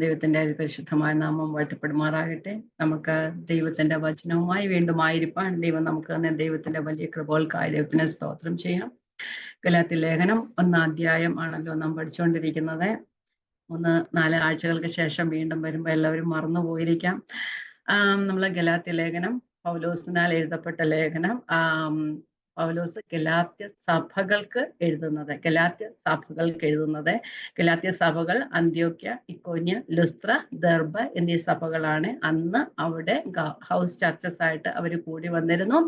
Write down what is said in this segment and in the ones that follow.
ദൈവത്തിന്റെ പരിശുദ്ധമായ നാമം വാഴ്ത്തപ്പെടുമാറാകട്ടെ. നമുക്ക് ദൈവത്തിന്റെ വചനവുമായി വീണ്ടും ആയിരിക്കാൻ ദൈവം നമുക്ക് തന്നെ ദൈവത്തിന്റെ വലിയ കൃപകൾക്കായി ദൈവത്തിന് സ്തോത്രം ചെയ്യാം. ഗലാത്യ ലേഖനം 1-ാം അധ്യായം ആണല്ലോ നാം പഠിച്ചുകൊണ്ടിരിക്കുന്നത്. 3-4 ആഴ്ചകൾക്ക് ശേഷം വീണ്ടും വരുമ്പോൾ എല്ലാവരും മറന്നു പോയിരിക്കാം. നമ്മളെ ഗലാത്യ ലേഖനം പൗലോസിനാൽ എഴുതപ്പെട്ട ലേഖനം. പൗലോസ് ഗലാത്യ സഭകൾക്ക് എഴുതുന്നത് ഗലാത്യ സഭകൾ അന്ത്യോക്യ, ഇക്കോന്യ, ലുസ്ത്ര, ദർബ എന്നീ സഭകളാണ്. അന്ന് അവിടെ ഹൗസ് ചർച്ചസ് ആയിട്ട് അവർ കൂടി വന്നിരുന്നു.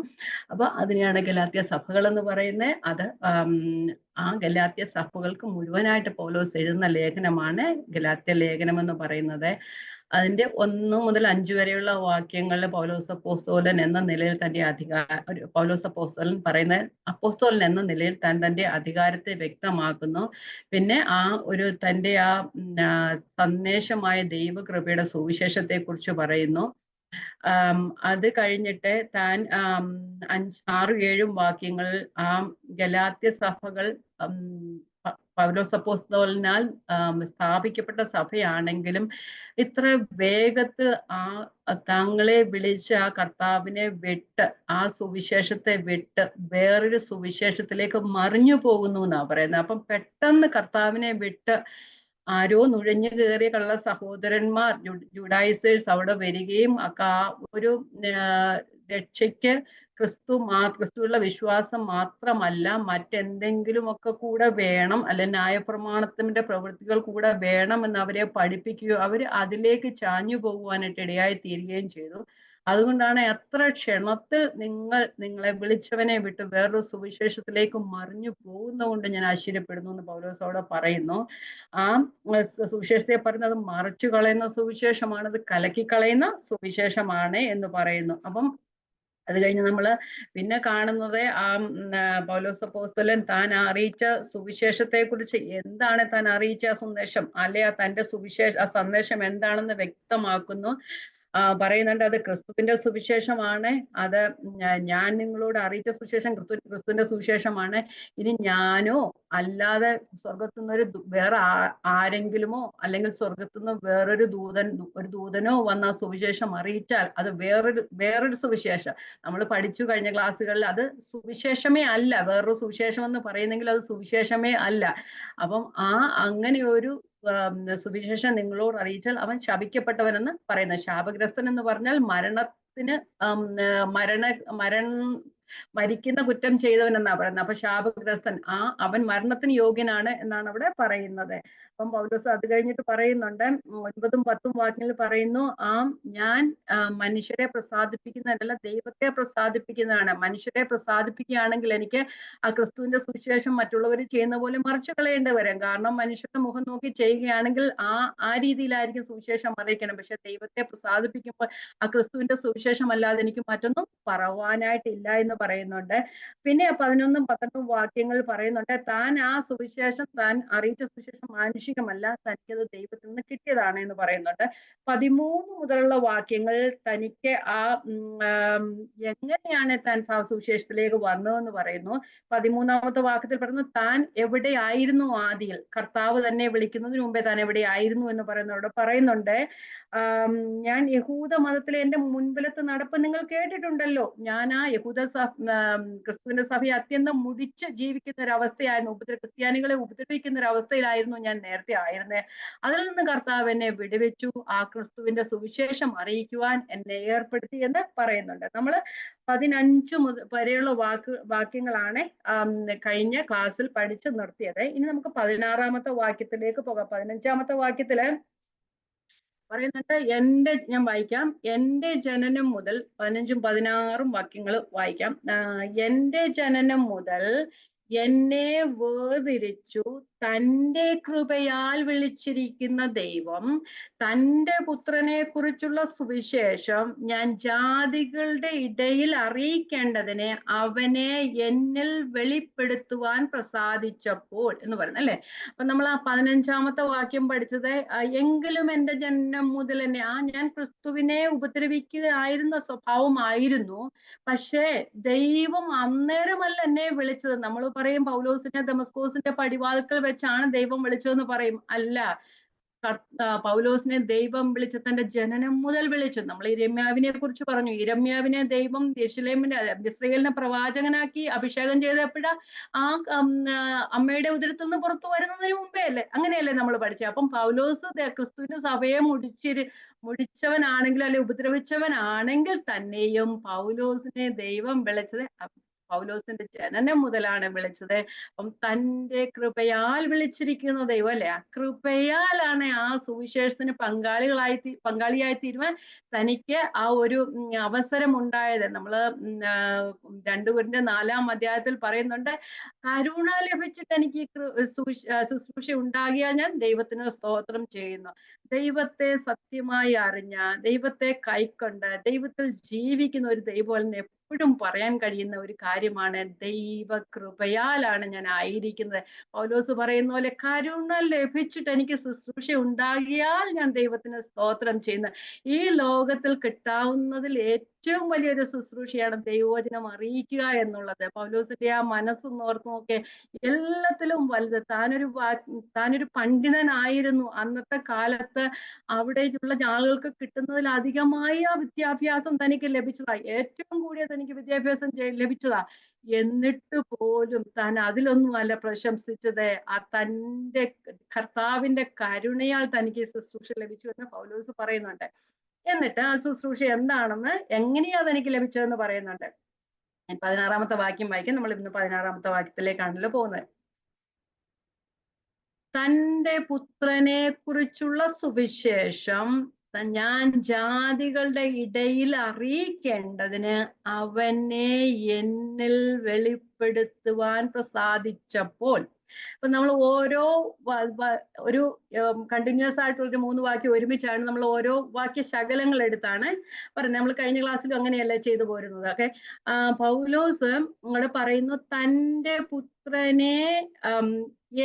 അപ്പൊ അതിനെയാണ് ഗലാത്യ സഭകൾ എന്ന് പറയുന്നത്. അത് ആ ഗലാത്യ സഭകൾക്ക് മുഴുവനായിട്ട് പൗലോസ് എഴുതുന്ന ലേഖനമാണ് ഗലാത്യ ലേഖനം എന്ന് പറയുന്നത്. അതിന്റെ 1 മുതൽ 5 വരെയുള്ള വാക്യങ്ങളിൽ പൗലോസ് അപ്പോസ്തലൻ എന്ന നിലയിൽ പൗലോസ് അപ്പോസ്തലൻ പറയുന്ന അപ്പോസ്തലൻ എന്ന നിലയിൽ തന്റെ അധികാരത്തെ വ്യക്തമാക്കുന്നു. പിന്നെ തന്റെ സന്ദേശമായ ദൈവകൃപയുടെ സുവിശേഷത്തെ കുറിച്ച് പറയുന്നു. അത് കഴിഞ്ഞിട്ട് താൻ 6-7 വാക്യങ്ങളിൽ ഗലാത്യ സഭകൾ പൗലോസ് അപ്പോസ്തലനാൽ സ്ഥാപിക്കപ്പെട്ട സഭയാണെങ്കിലും ഇത്ര വേഗത്ത് തങ്ങളെ വിളിച്ച് ആ കർത്താവിനെ വിട്ട് ആ സുവിശേഷത്തെ വിട്ട് വേറൊരു സുവിശേഷത്തിലേക്ക് മറിഞ്ഞു പോകുന്നു എന്നാ പറയുന്നത്. അപ്പം പെട്ടെന്ന് കർത്താവിനെ വിട്ട് ആരോ നുഴഞ്ഞു കയറിയ കള്ള സഹോദരന്മാർ ജുഡായിസേഴ്സ് അവിടെ വരികയും ഒരു രക്ഷയ്ക്ക് ക്രിസ്തുവിലുള്ള വിശ്വാസം മാത്രമല്ല, മറ്റെന്തെങ്കിലുമൊക്കെ കൂടെ വേണം, അല്ലെ ന്യായപ്രമാണത്തിന്റെ പ്രവൃത്തികൾ കൂടെ വേണം എന്ന് അവരെ പഠിപ്പിക്കുകയോ അവർ അതിലേക്ക് ചാഞ്ഞു പോകുവാനായിട്ട് ഇടയായി തീരുകയും ചെയ്തു. അതുകൊണ്ടാണ് എത്ര ക്ഷണത്തിൽ നിങ്ങളെ വിളിച്ചവനെ വിട്ട് വേറൊരു സുവിശേഷത്തിലേക്ക് മറിഞ്ഞു പോകുന്നതുകൊണ്ട് ഞാൻ ആശ്ചര്യപ്പെടുന്നു എന്ന് പൗലോസ് അവിടെ പറയുന്നു. ആ സുവിശേഷത്തെ പറയുന്നത് മറിച്ചു കളയുന്ന സുവിശേഷമാണ്, അത് കലക്കിക്കളയുന്ന സുവിശേഷമാണ് എന്ന് പറയുന്നു. അപ്പം അത് കഴിഞ്ഞ് നമ്മള് പിന്നെ കാണുന്നത് പൗലോസ് അപ്പോസ്തലൻ താൻ അറിയിച്ച സുവിശേഷത്തെ കുറിച്ച് എന്താണ് താൻ അറിയിച്ച സന്ദേശം, അല്ലെ തന്റെ സന്ദേശം എന്താണെന്ന് വ്യക്തമാക്കുന്നു. പറയുന്നുണ്ട് അത് ക്രിസ്തുവിന്റെ സുവിശേഷമാണ്. അത് ഞാൻ നിങ്ങളോട് അറിയിച്ച സുവിശേഷം ക്രിസ്തുവിന്റെ സുവിശേഷമാണ്. ഇനി ഞാനോ അല്ലാതെ സ്വർഗത്തുനിന്നൊരു വേറെ ആരെങ്കിലുമോ അല്ലെങ്കിൽ സ്വർഗത്തുനിന്ന് വേറൊരു ദൂതനോ വന്ന സുവിശേഷം അറിയിച്ചാൽ അത് വേറൊരു സുവിശേഷം. നമ്മൾ പഠിച്ചു കഴിഞ്ഞ ക്ലാസ്സുകളിൽ അത് സുവിശേഷമേ അല്ല, വേറൊരു സുവിശേഷം എന്ന് പറയുന്നെങ്കിൽ അത് സുവിശേഷമേ അല്ല. അപ്പം അങ്ങനെ ഒരു സുവിശേഷം നിങ്ങളോട് അറിയിച്ചാൽ അവൻ ശപിക്കപ്പെട്ടവനെന്ന് പറയുന്നത്. ശാപഗ്രസ്തൻ എന്ന് പറഞ്ഞാൽ മരിക്കുന്ന കുറ്റം ചെയ്തവൻ എന്നാ പറയുന്നത്. അപ്പൊ ശാപഗ്രസ്തൻ അവൻ മരണത്തിന് യോഗ്യനാണ് എന്നാണ് അവിടെ പറയുന്നത്. അപ്പം പൗലോസ് അത് കഴിഞ്ഞിട്ട് പറയുന്നുണ്ട് 9-10 വാക്യങ്ങളിൽ പറയുന്നു, ഞാൻ മനുഷ്യരെ പ്രസാദിപ്പിക്കുന്നതല്ല ദൈവത്തെ പ്രസാദിപ്പിക്കുന്നതാണ്. മനുഷ്യരെ പ്രസാദിപ്പിക്കുകയാണെങ്കിൽ എനിക്ക് ആ ക്രിസ്തുവിന്റെ സുവിശേഷം മറ്റുള്ളവർ ചെയ്യുന്ന പോലെ മറിച്ചു കളയേണ്ടി വരും. കാരണം മനുഷ്യരുടെ മുഖം നോക്കി ചെയ്യുകയാണെങ്കിൽ ആ രീതിയിലായിരിക്കും സുവിശേഷം അറിയിക്കണം. പക്ഷെ ദൈവത്തെ പ്രസാദിപ്പിക്കുമ്പോൾ ആ ക്രിസ്തുവിന്റെ സുവിശേഷം അല്ലാതെ എനിക്ക് മറ്റൊന്നും പറവാനായിട്ടില്ല എന്ന് പറയുന്നുണ്ട്. പിന്നെ 11-12 വാക്യങ്ങൾ പറയുന്നുണ്ട്, താൻ അറിയിച്ച സുവിശേഷം മാനുഷികമല്ല, തനിക്കത് ദൈവത്തിൽ നിന്ന് കിട്ടിയതാണ് എന്ന് പറയുന്നുണ്ട്. 13 മുതലുള്ള വാക്യങ്ങൾ തനിക്ക് എങ്ങനെയാണ് താൻ സുവിശേഷത്തിലേക്ക് വന്നതെന്ന് പറയുന്നു. 13-ാമത്തെ വാക്യത്തിൽ പറയുന്നു, താൻ എവിടെയായിരുന്നു ആദിയിൽ, കർത്താവ് തന്നെ വിളിക്കുന്നതിന് മുമ്പേ താൻ എവിടെയായിരുന്നു എന്ന് പറയുന്നുണ്ട്. ഞാൻ യഹൂദ മതത്തിലെ എന്റെ മുൻപിലത്തെ നടപ്പ് നിങ്ങൾ കേട്ടിട്ടുണ്ടല്ലോ. ഞാൻ ക്രിസ്തുവിന്റെ സഭയെ അത്യന്തം മുടിച്ച് ജീവിക്കുന്ന ഒരു അവസ്ഥയായിരുന്നു, ക്രിസ്ത്യാനികളെ ഉപദ്രവിക്കുന്ന ഒരു അവസ്ഥയിലായിരുന്നു ഞാൻ നേരത്തെ ആയിരുന്നേ. അതിൽ നിന്ന് കർത്താവ് എന്നെ വിടുവിച്ചു, ആ ക്രിസ്തുവിന്റെ സുവിശേഷം അറിയിക്കുവാൻ എന്നെ ഏർപ്പെടുത്തി എന്ന് പറയുന്നുണ്ട്. നമ്മൾ 15 വരെയുള്ള വാക്യങ്ങളാണ് കഴിഞ്ഞ ക്ലാസ്സിൽ പഠിച്ചു നിർത്തിയത്. ഇനി നമുക്ക് 16-ാമത്തെ വാക്യത്തിലേക്ക് പോകാം. 15-ാമത്തെ വാക്യത്തില് പറയുന്നുണ്ട്, ഞാൻ വായിക്കാം. എന്റെ ജനനം മുതൽ 15-16 വാക്യങ്ങൾ വായിക്കാം. എന്റെ ജനനം മുതൽ എന്നെ വേർതിരിച്ചു തന്റെ കൃപയാൽ വിളിച്ചിരിക്കുന്ന ദൈവം തന്റെ പുത്രനെ കുറിച്ചുള്ള സുവിശേഷം ഞാൻ ജാതികളുടെ ഇടയിൽ അറിയിക്കേണ്ടതിനെ അവനെ എന്നിൽ വെളിപ്പെടുത്തുവാൻ പ്രസാദിച്ചപ്പോൾ എന്ന് പറയുന്നത് അല്ലെ. അപ്പൊ നമ്മൾ ആ 15-ാമത്തെ വാക്യം പഠിച്ചത്, എങ്കിലും എന്റെ ജനനം മുതൽ തന്നെ ഞാൻ ക്രിസ്തുവിനെ ഉപദ്രവിക്കുകയായിരുന്ന സ്വഭാവമായിരുന്നു. പക്ഷേ ദൈവം അന്നേരമല്ല എന്നെ വിളിച്ചത്. നമ്മൾ പറയും പൗലോസിനെ ദമസ്കോസിന്റെ പടിവാതിൽക്കൽ വെച്ചാണ് ദൈവം വിളിച്ചതെന്ന് പറയും. അല്ല, പൗലോസിനെ ദൈവം വിളിച്ച് തന്റെ ജനനം മുതൽ വിളിച്ചു. നമ്മൾ ഇരമ്യാവിനെ കുറിച്ച് പറഞ്ഞു. ഇരമ്യാവിനെ ദൈവം ഇസ്രയേലിനെ പ്രവാചകനാക്കി അഭിഷേകം ചെയ്തപ്പോഴാ ആ അമ്മയുടെ ഉദരത്തിൽ നിന്ന് പുറത്തു വരുന്നതിന് മുമ്പേ അല്ലേ, അങ്ങനെയല്ലേ നമ്മൾ പഠിച്ചത്. അപ്പം പൗലോസ് ക്രിസ്തുവിന്റെ സഭയെ മുടിച്ചവനാണെങ്കിൽ അല്ലെ ഉപദ്രവിച്ചവനാണെങ്കിൽ തന്നെയും പൗലോസിനെ ദൈവം വിളിച്ചത് പൗലോസിന്റെ ജനനം മുതലാണ് വിളിച്ചത്. അപ്പം തന്റെ കൃപയാൽ വിളിച്ചിരിക്കുന്ന ദൈവം അല്ലെ, ആ കൃപയാലാണ് ആ സുവിശേഷത്തിന് പങ്കാളിയായി തീരുവാൻ തനിക്ക് ആ ഒരു അവസരം ഉണ്ടായത്. നമ്മള് 2 കൊരിന്ത്യർ 4-ാം അധ്യായത്തിൽ പറയുന്നുണ്ട്, കരുണ ലഭിച്ചിട്ട് എനിക്ക് ശുശ്രൂഷ ഉണ്ടാകിയാൽ ഞാൻ ദൈവത്തിന് സ്തോത്രം ചെയ്യുന്നു. ദൈവത്തെ സത്യമായി അറിഞ്ഞ, ദൈവത്തെ കൈക്കൊണ്ട് ദൈവത്തിൽ ജീവിക്കുന്ന ഒരു ദൈവം എപ്പോഴും പറയാൻ കഴിയുന്ന ഒരു കാര്യമാണ്, ദൈവകൃപയാലാണ് ഞാൻ ആയിരിക്കുന്നത്. പൗലോസ് പറയുന്ന പോലെ കരുണ ലഭിച്ചിട്ട് എനിക്ക് ശുശ്രൂഷ ഉണ്ടാകിയാൽ ഞാൻ ദൈവത്തിന് സ്തോത്രം ചെയ്യുന്നു. ഈ ലോകത്തിൽ കിട്ടാവുന്നതിൽ ഏറ്റവും വലിയൊരു ശുശ്രൂഷയാണ് ദൈവവചനം അറിയിക്കുക എന്നുള്ളത്. പൗലോസിന്റെ ആ മനസ്സൊന്ന് ഓർത്ത് നോക്കെ, എല്ലാത്തിലും വലുത് താനൊരു പണ്ഡിതനായിരുന്നു. അന്നത്തെ കാലത്ത് അവിടെയുള്ള ആളുകൾക്ക് കിട്ടുന്നതിൽ അധികമായി ആ വിദ്യാഭ്യാസം തനിക്ക് ലഭിച്ചതാ, ഏറ്റവും കൂടിയ തനിക്ക് വിദ്യാഭ്യാസം ലഭിച്ചതാ. എന്നിട്ട് പോലും താൻ അതിലൊന്നും അല്ല പ്രശംസിച്ചത്, തന്റെ കർത്താവിന്റെ കരുണയാൽ തനിക്ക് ശുശ്രൂഷ ലഭിച്ചു എന്ന് പൗലോസ് പറയുന്നുണ്ട്. എന്നിട്ട് ആ ശുശ്രൂഷ എന്താണെന്ന്, എങ്ങനെയാ തനിക്ക് ലഭിച്ചതെന്ന് പറയുന്നുണ്ട്. 16-ാമത്തെ വാക്യം വായിക്കാം. നമ്മൾ ഇന്ന് 16-ാമത്തെ വാക്യത്തിലേക്കാണല്ലോ പോകുന്നത്. തന്റെ പുത്രനെ കുറിച്ചുള്ള സുവിശേഷം ഞാൻ ജാതികളുടെ ഇടയിൽ അറിയിക്കേണ്ടതിന് അവനെ എന്നിൽ വെളിപ്പെടുത്തുവാൻ പ്രസാദിച്ചപ്പോൾ. അപ്പൊ നമ്മൾ ഓരോ ഒരു കണ്ടിന്യൂസ് ആയിട്ടുള്ള ഒരു 3 വാക്യം ഒരുമിച്ചാണ് നമ്മൾ ഓരോ വാക്യ ശകലങ്ങൾ എടുത്താണ് പറയുന്നത്. നമ്മൾ കഴിഞ്ഞ ക്ലാസ്സിലും അങ്ങനെയല്ല ചെയ്തു പോരുന്നത്. ഓക്കെ, പൗലോസ് ഇവിടെ പറയുന്നു, തന്റെ പുത്രനെ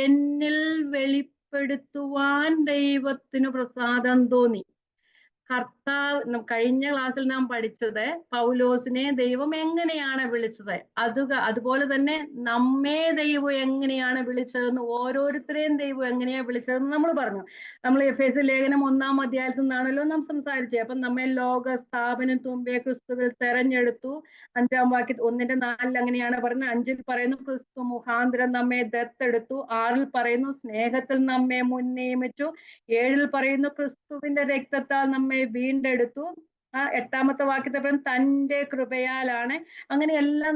എന്നിൽ വെളിപ്പെടുത്തുവാൻ ദൈവത്തിന് പ്രസാദം തോന്നി. കർത്താവ്, കഴിഞ്ഞ ക്ലാസ്സിൽ നാം പഠിച്ചത് പൗലോസിനെ ദൈവം എങ്ങനെയാണ് വിളിച്ചത്, അതുപോലെ തന്നെ നമ്മെ ദൈവം എങ്ങനെയാണ് വിളിച്ചതെന്ന്, ഓരോരുത്തരെയും ദൈവം എങ്ങനെയാ വിളിച്ചതെന്ന് നമ്മൾ പറഞ്ഞു. നമ്മൾ എഫേസ്യ ലേഖനം 1-ാം അധ്യായത്തിൽ നിന്നാണല്ലോ നാം സംസാരിച്ചത്. അപ്പൊ നമ്മെ ലോക സ്ഥാപനം തുമ്പേ ക്രിസ്തുവിൽ തെരഞ്ഞെടുത്തു. 5-ാം വാക്യത്തിൽ 1-4 അങ്ങനെയാണ് പറയുന്നത്. 5-ൽ പറയുന്നു ക്രിസ്തു മുഖാന്തരം നമ്മെ ദത്തെടുത്തു. 6-ൽ പറയുന്നു സ്നേഹത്തിൽ നമ്മെ മുൻനിയമിച്ചു. 7-ൽ പറയുന്നു ക്രിസ്തുവിന്റെ രക്തത്താൽ നമ്മെ വീണ്ടെടുത്തു. 8-ാമത്തെ വാക്യത്തെ പറയുന്നത് തന്റെ കൃപയാലാണ്. അങ്ങനെയെല്ലാം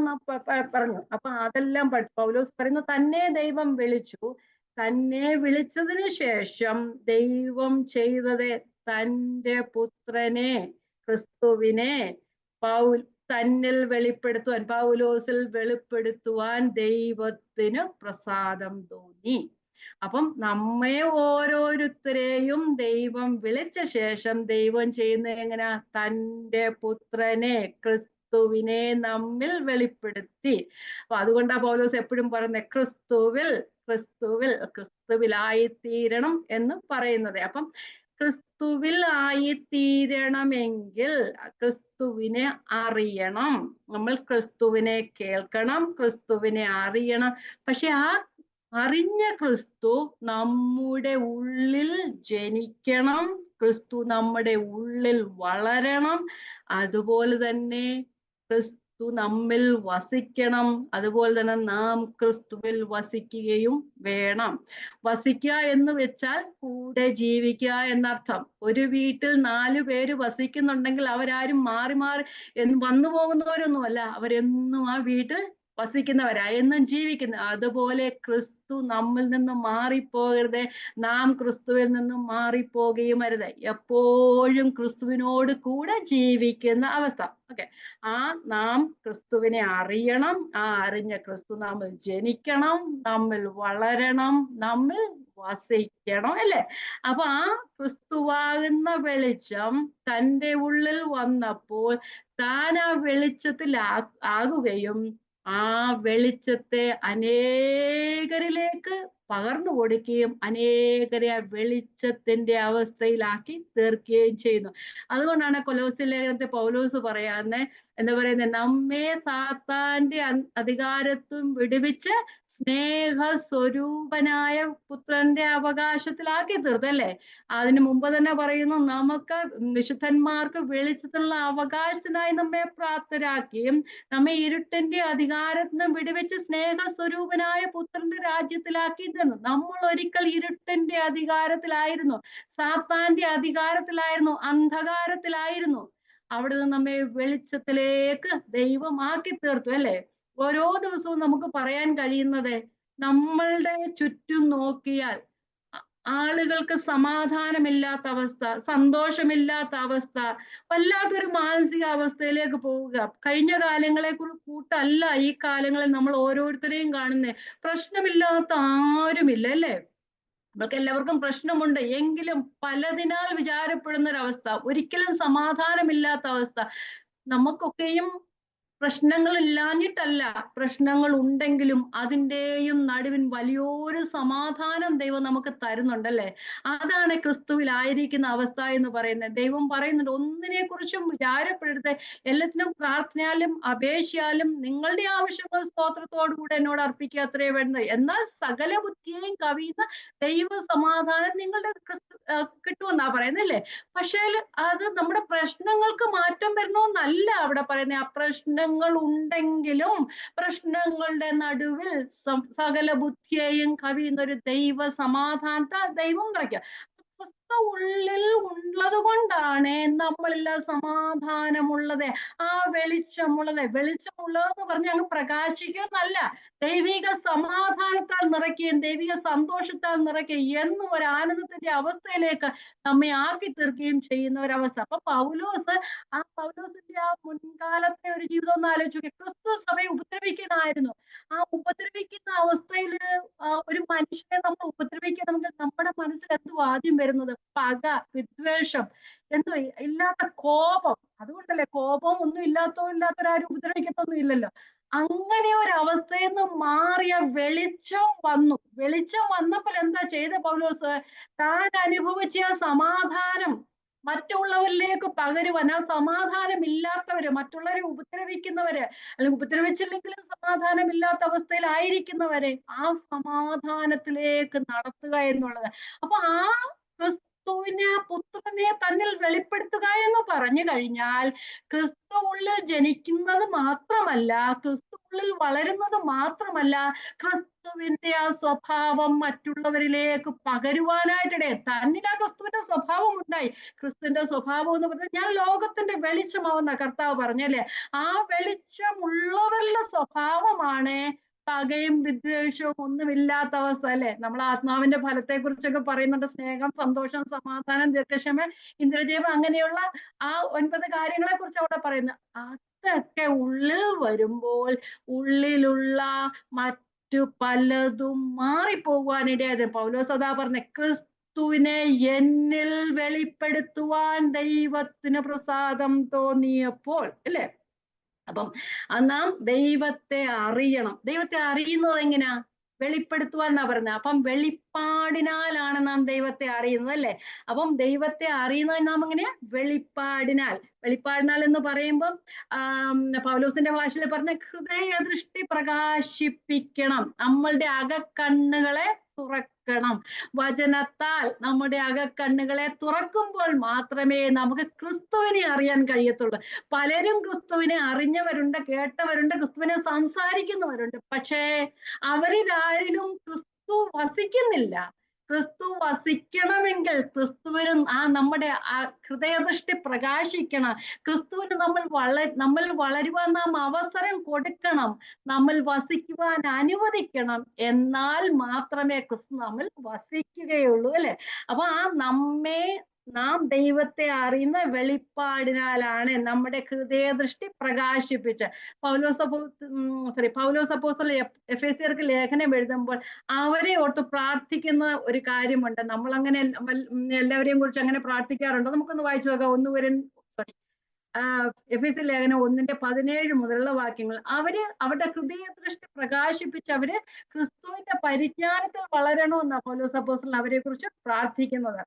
പറഞ്ഞു. അപ്പൊ അതെല്ലാം പൗലോസ് പറയുന്നു, തന്നെ ദൈവം വിളിച്ചു. തന്നെ വിളിച്ചതിന് ശേഷം ദൈവം ചെയ്തത് തന്റെ പുത്രനെ ക്രിസ്തുവിനെ തന്നിൽ വെളിപ്പെടുത്തുവാൻ, പൗലോസിൽ വെളിപ്പെടുത്തുവാൻ ദൈവത്തിന് പ്രസാദം തോന്നി. അപ്പം നമ്മെ ഓരോരുത്തരെയും ദൈവം വിളിച്ച ശേഷം ദൈവം ചെയ്യുന്നത് എങ്ങനെയാ, തന്റെ പുത്രനെ ക്രിസ്തുവിനെ നമ്മിൽ വെളിപ്പെടുത്തി. അപ്പൊ അതുകൊണ്ടാ പൗലോസ് എപ്പോഴും പറയുന്നത് ക്രിസ്തുവിലായിത്തീരണം എന്ന് പറയുന്നത്. അപ്പം ക്രിസ്തുവിൽ ആയിത്തീരണമെങ്കിൽ ക്രിസ്തുവിനെ അറിയണം, നമ്മൾ ക്രിസ്തുവിനെ കേൾക്കണം, ക്രിസ്തുവിനെ അറിയണം. പക്ഷെ ആ അറിഞ്ഞ ക്രിസ്തു നമ്മുടെ ഉള്ളിൽ ജനിക്കണം, ക്രിസ്തു നമ്മുടെ ഉള്ളിൽ വളരണം. അതുപോലെ തന്നെ ക്രിസ്തു നമ്മിൽ വസിക്കണം. അതുപോലെ തന്നെ നാം ക്രിസ്തുവിൽ വസിക്കുകയും വേണം. വസിക്കുക എന്ന് വെച്ചാൽ കൂടെ ജീവിക്കുക എന്നർത്ഥം. ഒരു വീട്ടിൽ 4 പേര് വസിക്കുന്നുണ്ടെങ്കിൽ അവരാരും മാറി മാറി വന്നു പോകുന്നവരൊന്നുമല്ല, അവരെന്നും ആ വീട്ടിൽ വസിക്കുന്നവരാ, എന്നും ജീവിക്കുന്ന. അതുപോലെ ക്രിസ്തു നമ്മിൽ നിന്നും മാറിപ്പോകരുത്, നാം ക്രിസ്തുവിൽ നിന്നും മാറിപ്പോകുകയും അരുത്. എപ്പോഴും ക്രിസ്തുവിനോട് കൂടെ ജീവിക്കുന്ന അവസ്ഥ. ഓക്കെ, നാം ക്രിസ്തുവിനെ അറിയണം. അറിഞ്ഞ ക്രിസ്തു നമ്മിൽ ജനിക്കണം, നമ്മിൽ വളരണം, നമ്മിൽ വസിക്കണം, അല്ലേ? അപ്പൊ ക്രിസ്തുവാകുന്ന വെളിച്ചം തന്റെ ഉള്ളിൽ വന്നപ്പോൾ താൻ ആ വെളിച്ചത്തിൽ ആകുകയും ആ വെളിച്ചത്തെ അനേകരിലേക്ക് പകർന്നു കൊടുക്കുകയും അനേകരെ വെളിച്ചത്തിന്റെ അവസ്ഥയിലാക്കി തീർക്കുകയും ചെയ്യുന്നു. അതുകൊണ്ടാണ് കൊലോസ്യ ലേഖനത്തിൽ പൗലോസ് പറയാന്ന് എന്താ പറയുന്നത്, നമ്മെ സാത്താന്റെ അധികാരത്തും വിടുവിച്ച് സ്നേഹസ്വരൂപനായ പുത്രന്റെ അവകാശത്തിലാക്കി തീർത്തല്ലേ. അതിനു മുമ്പ് തന്നെ പറയുന്നു, നമുക്ക് വിശുദ്ധന്മാർക്ക് വെളിച്ചത്തിലുള്ള അവകാശത്തിനായി നമ്മെ പ്രാപ്തരാക്കിയും നമ്മെ ഇരുട്ടിന്റെ അധികാരത്തിൽ നിന്ന് വിടുവിച്ച് സ്നേഹസ്വരൂപനായ പുത്രന്റെ രാജ്യത്തിലാക്കി തന്നു. നമ്മൾ ഒരിക്കൽ ഇരുട്ടിന്റെ അധികാരത്തിലായിരുന്നു, സാത്താന്റെ അധികാരത്തിലായിരുന്നു, അന്ധകാരത്തിലായിരുന്നു. അവിടെ നിന്ന് നമ്മെ വെളിച്ചത്തിലേക്ക് ദൈവമാക്കി തീർത്തു അല്ലെ. ഓരോ ദിവസവും നമുക്ക് പറയാൻ കഴിയുന്നത്, നമ്മളുടെ ചുറ്റും നോക്കിയാൽ ആളുകൾക്ക് സമാധാനമില്ലാത്ത അവസ്ഥ, സന്തോഷമില്ലാത്ത അവസ്ഥ, വല്ലാത്തൊരു മാനസിക അവസ്ഥയിലേക്ക് പോവുക. കഴിഞ്ഞ കാലങ്ങളെ കൂട്ടല്ല ഈ കാലങ്ങളിൽ നമ്മൾ ഓരോരുത്തരെയും കാണുന്നേ. പ്രശ്നമില്ലാത്ത ആരുമില്ല അല്ലേ. നമുക്ക് എല്ലാവർക്കും പ്രശ്നമുണ്ട്, എങ്കിലും പലതിനാൽ വിചാരപ്പെടുന്ന ഒരവസ്ഥ, ഒരിക്കലും സമാധാനമില്ലാത്ത അവസ്ഥ. നമുക്കൊക്കെയും പ്രശ്നങ്ങൾ ഇല്ലാഞ്ഞിട്ടല്ല, പ്രശ്നങ്ങൾ ഉണ്ടെങ്കിലും അതിൻ്റെയും നടുവിൻ വലിയൊരു സമാധാനം ദൈവം നമുക്ക് തരുന്നുണ്ടല്ലേ. അതാണ് ക്രിസ്തുവിലായിരിക്കുന്ന അവസ്ഥ എന്ന് പറയുന്നത്. ദൈവം പറയുന്നുണ്ട്, ഒന്നിനെ കുറിച്ചും വിചാരപ്പെടരുത്, എല്ലാത്തിനും പ്രാർത്ഥനയാലും അപേക്ഷയാലും നിങ്ങളുടെ ആവശ്യങ്ങൾ സ്തോത്രത്തോടുകൂടെ എന്നോട് അർപ്പിക്കുക, അത്രേ വേണ്ടത്. എന്നാൽ സകല ബുദ്ധിയെയും കവിയുന്ന ദൈവ സമാധാനം നിങ്ങളുടെ കിട്ടുമെന്നാ പറയുന്നല്ലേ. പക്ഷേ അത് നമ്മുടെ പ്രശ്നങ്ങൾക്ക് മാറ്റം വരണമെന്നല്ല അവിടെ പറയുന്നത്. ആ പ്രശ്നങ്ങൾ ഉണ്ടെങ്കിലും പ്രശ്നങ്ങളുടെ നടുവിൽ സകല ബുദ്ധിയെയും കവിയുന്ന ഒരു ദൈവ സമാധാനത്തെ ദൈവം നിറയ്ക്കുക. ഉള്ളിൽ ഉള്ളത് കൊണ്ടാണ് നമ്മളെല്ലാം സമാധാനമുള്ളത്, ആ വെളിച്ചമുള്ളത്. വെളിച്ചമുള്ളതെന്ന് പറഞ്ഞ് അങ്ങ് പ്രകാശിക്കുന്നല്ല, ദൈവിക സമാധാനത്താൽ നിറയ്ക്കുകയും ദൈവിക സന്തോഷത്താൽ നിറയ്ക്കുകയും എന്നും ഒരു ആനന്ദത്തിന്റെ അവസ്ഥയിലേക്ക് നമ്മെ ആക്കി തീർക്കുകയും ചെയ്യുന്ന ഒരവസ്ഥ. അപ്പൊ പൗലോസിന്റെ ആ മുൻകാലത്തെ ഒരു ജീവിതം ഒന്ന് ആലോചിക്കുക. ക്രിസ്തു സഭയെ ഉപദ്രവിക്കാനായിരുന്നു. ആ ഉപദ്രവിക്കുന്ന അവസ്ഥയിൽ ഒരു മനുഷ്യനെ നമ്മൾ ഉപദ്രവിക്കണമെങ്കിൽ നമ്മുടെ മനസ്സിൽ എന്തോ ആദ്യം വരുന്നത്? പക, വിദ്വേഷം, എന്തോ ഇല്ലാത്ത കോപം. അതുകൊണ്ടല്ലേ കോപം ഒന്നും ഇല്ലാത്തവരാരും ഉപദ്രവിക്കത്തൊന്നും ഇല്ലല്ലോ. അങ്ങനെ ഒരു അവസ്ഥയിൽ നിന്ന് മാറിയ വെളിച്ചം വന്നു. വെളിച്ചം വന്നപ്പോൾ എന്താ ചെയ്ത പൗലോസ്? താൻ അനുഭവിച്ച സമാധാനം മറ്റുള്ളവരിലേക്ക് പകരുവാൻ, ആ സമാധാനം ഇല്ലാത്തവര്, മറ്റുള്ളവരെ ഉപദ്രവിക്കുന്നവര്, അല്ലെങ്കിൽ ഉപദ്രവിച്ചില്ലെങ്കിലും സമാധാനമില്ലാത്ത അവസ്ഥയിലായിരിക്കുന്നവരെ ആ സമാധാനത്തിലേക്ക് നടത്തുക എന്നുള്ളത്. അപ്പൊ ആ ക്രിസ്തുവിനെ, പുത്രനെ തന്നിൽ വെളിപ്പെടുത്തുക എന്ന് പറഞ്ഞു കഴിഞ്ഞാൽ ക്രിസ്തു ഉള്ളിൽ ജനിക്കുന്നത് മാത്രമല്ല, ക്രിസ്തു ഉള്ളിൽ വളരുന്നത് മാത്രമല്ല, ക്രിസ്തുവിന്റെ ആ സ്വഭാവം മറ്റുള്ളവരിലേക്ക് പകരുവാനായിട്ടിടെ. തന്നിൽ ആ ക്രിസ്തുവിന്റെ സ്വഭാവം ഉണ്ടായി. ക്രിസ്തുവിന്റെ സ്വഭാവം എന്ന് പറഞ്ഞാൽ, ഞാൻ ലോകത്തിന്റെ വെളിച്ചമാവുന്ന കർത്താവ് പറഞ്ഞല്ലേ. ആ വെളിച്ചമുള്ളവരുടെ സ്വഭാവമാണ് പകയും വിദ്വേഷവും ഒന്നുമില്ലാത്ത അവസ്ഥ അല്ലെ. നമ്മൾ ആത്മാവിന്റെ ഫലത്തെ കുറിച്ചൊക്കെ പറയുന്നുണ്ട്. സ്നേഹം, സന്തോഷം, സമാധാനം, ദീർഘക്ഷമ, ഇന്ദ്രജയം, അങ്ങനെയുള്ള ആ 9 കാര്യങ്ങളെ കുറിച്ച് അവിടെ പറയുന്നു. അതൊക്കെ ഉള്ളിൽ വരുമ്പോൾ ഉള്ളിലുള്ള മറ്റു പലതും മാറിപ്പോകുവാനിടയായത്. പൗലോസ് അതാ പറഞ്ഞ, ക്രിസ്തുവിനെ എന്നിൽ വെളിപ്പെടുത്തുവാൻ ദൈവത്തിന് പ്രസാദം തോന്നിയപ്പോൾ അല്ലേ. അപ്പം നാം ദൈവത്തെ അറിയണം. ദൈവത്തെ അറിയുന്നത് എങ്ങനെയാ? വെളിപ്പെടുത്തുവാൻ എന്നാ പറയുന്നത്. അപ്പം വെളിപ്പാടിനാലാണ് നാം ദൈവത്തെ അറിയുന്നത് അല്ലേ. അപ്പം ദൈവത്തെ അറിയുന്നത് നാം എങ്ങനെയാ? വെളിപ്പാടിനാൽ. വെളിപ്പാടിനാൽ എന്ന് പറയുമ്പോൾ പൗലോസിന്റെ ഭാഷയിൽ പറഞ്ഞ ഹൃദയദൃഷ്ടി പ്രകാശിപ്പിക്കണം, നമ്മളുടെ അകക്കണ്ണുകളെ തുറക്കണം. വചനത്താൽ നമ്മുടെ അകക്കണ്ണുകളെ തുറക്കുമ്പോൾ മാത്രമേ നമുക്ക് ക്രിസ്തുവിനെ അറിയാൻ കഴിയത്തുള്ളൂ. പലരും ക്രിസ്തുവിനെ അറിഞ്ഞവരുണ്ട്, കേട്ടവരുണ്ട്, ക്രിസ്തുവിനെ സംസാരിക്കുന്നവരുണ്ട്. പക്ഷേ അവരിൽ ആരിലും ക്രിസ്തു വസിക്കുന്നില്ല. ക്രിസ്തു വസിക്കണമെങ്കിൽ ക്രിസ്തുവിന് നമ്മുടെ ഹൃദയദൃഷ്ടി പ്രകാശിക്കണം. ക്രിസ്തുവിന് നമ്മൾ വളരുവാൻ നാം അവസരം കൊടുക്കണം, നമ്മൾ വസിക്കുവാൻ അനുവദിക്കണം. എന്നാൽ മാത്രമേ ക്രിസ്തു നമ്മൾ വസിക്കുകയുള്ളൂ അല്ലെ. അപ്പൊ നാം ദൈവത്തെ അറിയുന്ന വെളിപ്പാടിനാലാണ് നമ്മുടെ ഹൃദയദൃഷ്ടി പ്രകാശിപ്പിച്ച്. പൗലോസ് അപ്പോസ്തലൻ എഫേസ്യർക്ക് ലേഖനം എഴുതുമ്പോൾ അവരെ ഓർത്ത് പ്രാർത്ഥിക്കുന്ന ഒരു കാര്യമുണ്ട്. നമ്മൾ അങ്ങനെ എല്ലാവരെയും കുറിച്ച് അങ്ങനെ പ്രാർത്ഥിക്കാറുണ്ടോ? നമുക്കൊന്ന് വായിച്ചു നോക്കാം. എഫെസ്യ ലേഖനം 1:17 മുതലുള്ള വാക്യങ്ങൾ. അവരുടെ ഹൃദയദൃഷ്ടി പ്രകാശിപ്പിച്ച് അവര് ക്രിസ്തുവിന്റെ പരിജ്ഞാനത്തിൽ വളരണമെന്നാ പൗലോസ് അപ്പോസ്തലൻ അവരെ കുറിച്ച് പ്രാർത്ഥിക്കുന്നത്.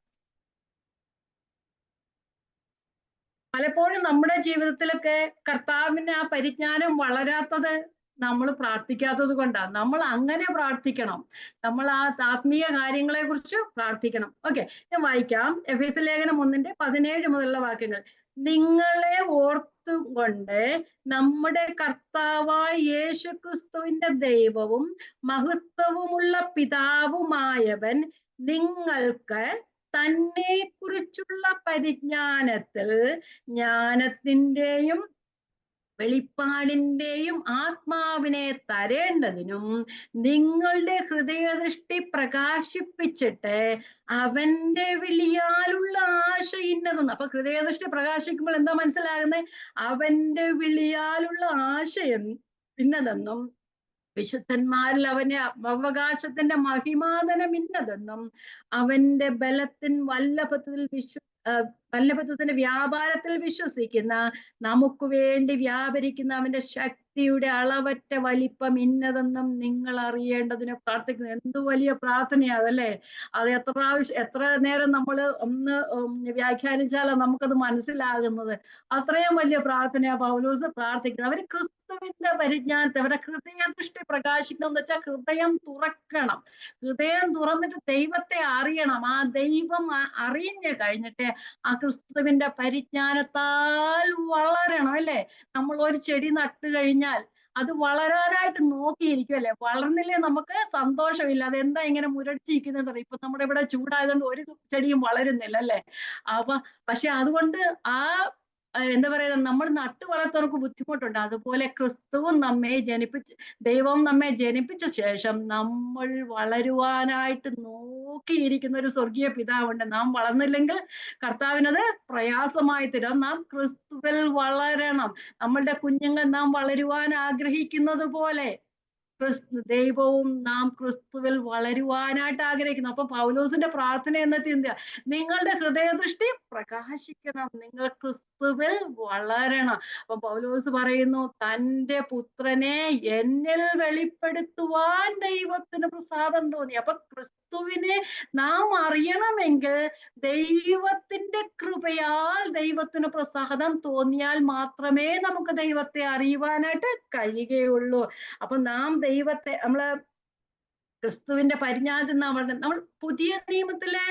പലപ്പോഴും നമ്മുടെ ജീവിതത്തിലൊക്കെ കർത്താവിന് ആ പരിജ്ഞാനം വളരാത്തത് നമ്മൾ പ്രാർത്ഥിക്കാത്തത് കൊണ്ടാണ്. നമ്മൾ അങ്ങനെ പ്രാർത്ഥിക്കണം. നമ്മൾ ആ ആത്മീയ കാര്യങ്ങളെ കുറിച്ച് പ്രാർത്ഥിക്കണം. ഓക്കെ, ഞാൻ വായിക്കാം. എഫെസ്യ ലേഖനം 1:17 മുതലുള്ള വാക്യങ്ങൾ. നിങ്ങളെ ഓർത്തുകൊണ്ട് നമ്മുടെ കർത്താവായ യേശുക്രിസ്തുവിന്റെ ദൈവവും മഹത്വവുമുള്ള പിതാവുമായവൻ നിങ്ങൾക്ക് തന്നെ കുറിച്ചുള്ള പരിജ്ഞാനത്തിൽ ജ്ഞാനത്തിന്റെയും വെളിപ്പാടിന്റെയും ആത്മാവിനെ തരേണ്ടതിനും നിങ്ങളുടെ ഹൃദയദൃഷ്ടി പ്രകാശിപ്പിച്ചിട്ട് അവന്റെ വിളിയാലുള്ള ആശ ഇന്നതെന്ന്. അപ്പൊ ഹൃദയദൃഷ്ടി പ്രകാശിക്കുമ്പോൾ എന്താ മനസ്സിലാകുന്നത്? അവന്റെ വിളിയാലുള്ള ആശയം ഇന്നതെന്നും വിശുദ്ധന്മാരിൽ അവന്റെ അവകാശത്തിന്റെ മഹിമാതനം ഇന്നതെന്നും അവന്റെ ബലത്തിൻ വല്ലഭത്വത്തിന്റെ വ്യാപാരത്തിൽ വിശ്വസിക്കുന്ന നമുക്ക് വേണ്ടി വ്യാപരിക്കുന്ന അവന്റെ ശക്തിയുടെ അളവറ്റ വലിപ്പം ഇന്നതെന്നും നിങ്ങൾ അറിയേണ്ടതിന് പ്രാർത്ഥിക്കുന്നു. എന്ത് വലിയ പ്രാർത്ഥനയാതല്ലേ! അത് എത്ര നേരം നമ്മൾ ഒന്ന് വ്യാഖ്യാനിച്ചാലാണ് നമുക്കത് മനസ്സിലാകുന്നത്. അത്രയും വലിയ പ്രാർത്ഥനയാ പൗലോസ് പ്രാർത്ഥിക്കുന്നത്. അവര് ക്രിസ്തുവിന്റെ പരിജ്ഞാനത്തെ അവരുടെ ഹൃദയദൃഷ്ടി പ്രകാശിക്കണം എന്ന് വെച്ചാൽ ഹൃദയം തുറക്കണം. ഹൃദയം തുറന്നിട്ട് ദൈവത്തെ അറിയണം. ആ ദൈവം അറിഞ്ഞു കഴിഞ്ഞിട്ട് ആ ക്രിസ്തുവിന്റെ പരിജ്ഞാനത്താൽ വളരണം. അല്ലേ? നമ്മൾ ഒരു ചെടി നട്ടു കഴിഞ്ഞാൽ അത് വളരാനായിട്ട് നോക്കിയിരിക്കും അല്ലെ? വളർന്നില്ലേ നമുക്ക് സന്തോഷമില്ല. അതെന്താ ഇങ്ങനെ മുരടിച്ചിരിക്കുന്നത്? ഇപ്പൊ നമ്മുടെ ഇവിടെ ചൂടായതുകൊണ്ട് ഒരു ചെടിയും വളരുന്നില്ല അല്ലെ? പക്ഷെ അതുകൊണ്ട് ആ എന്താ പറയുക, നമ്മൾ നട്ടു വളർത്തവർക്ക് ബുദ്ധിമുട്ടുണ്ട്. അതുപോലെ ക്രിസ്തുവും ദൈവവും നമ്മെ ജനിപ്പിച്ച ശേഷം നമ്മൾ വളരുവാനായിട്ട് നോക്കിയിരിക്കുന്ന ഒരു സ്വർഗീയ പിതാവുണ്ട്. നാം വളർന്നില്ലെങ്കിൽ കർത്താവിനത് പ്രയാസമായി തരും. നാം ക്രിസ്തുവിൽ വളരണം. നമ്മളുടെ കുഞ്ഞുങ്ങൾ നാം വളരുവാൻ ആഗ്രഹിക്കുന്നത് പോലെ ദൈവവും നാം ക്രിസ്തുവിൽ വളരുവാനായിട്ട് ആഗ്രഹിക്കുന്നു. അപ്പൊ പൗലോസിന്റെ പ്രാർത്ഥന എന്നിട്ട് എന്താ? നിങ്ങളുടെ ഹൃദയദൃഷ്ടി പ്രകാശിക്കണം, നിങ്ങൾ ക്രിസ്തുവിൽ വളരണം. അപ്പൊ പൗലോസ് പറയുന്നു, തന്റെ പുത്രനെ എന്നിൽ വെളിപ്പെടുത്തുവാൻ ദൈവത്തിന് പ്രസാദം തോന്നി. അപ്പൊ ക്രിസ്തുവിനെ നാം അറിയണമെങ്കിൽ ദൈവത്തിന്റെ കൃപയാൽ ദൈവത്തിന് പ്രസാദം തോന്നിയാൽ മാത്രമേ നമുക്ക് ദൈവത്തെ അറിയുവാനായിട്ട് കഴിയുകയുള്ളൂ. അപ്പൊ നാം ദൈവത്തെ ക്രിസ്തുവിന്റെ പരിജ്ഞാനത്തിൽ നമ്മൾ പുതിയ നിയമത്തിലെ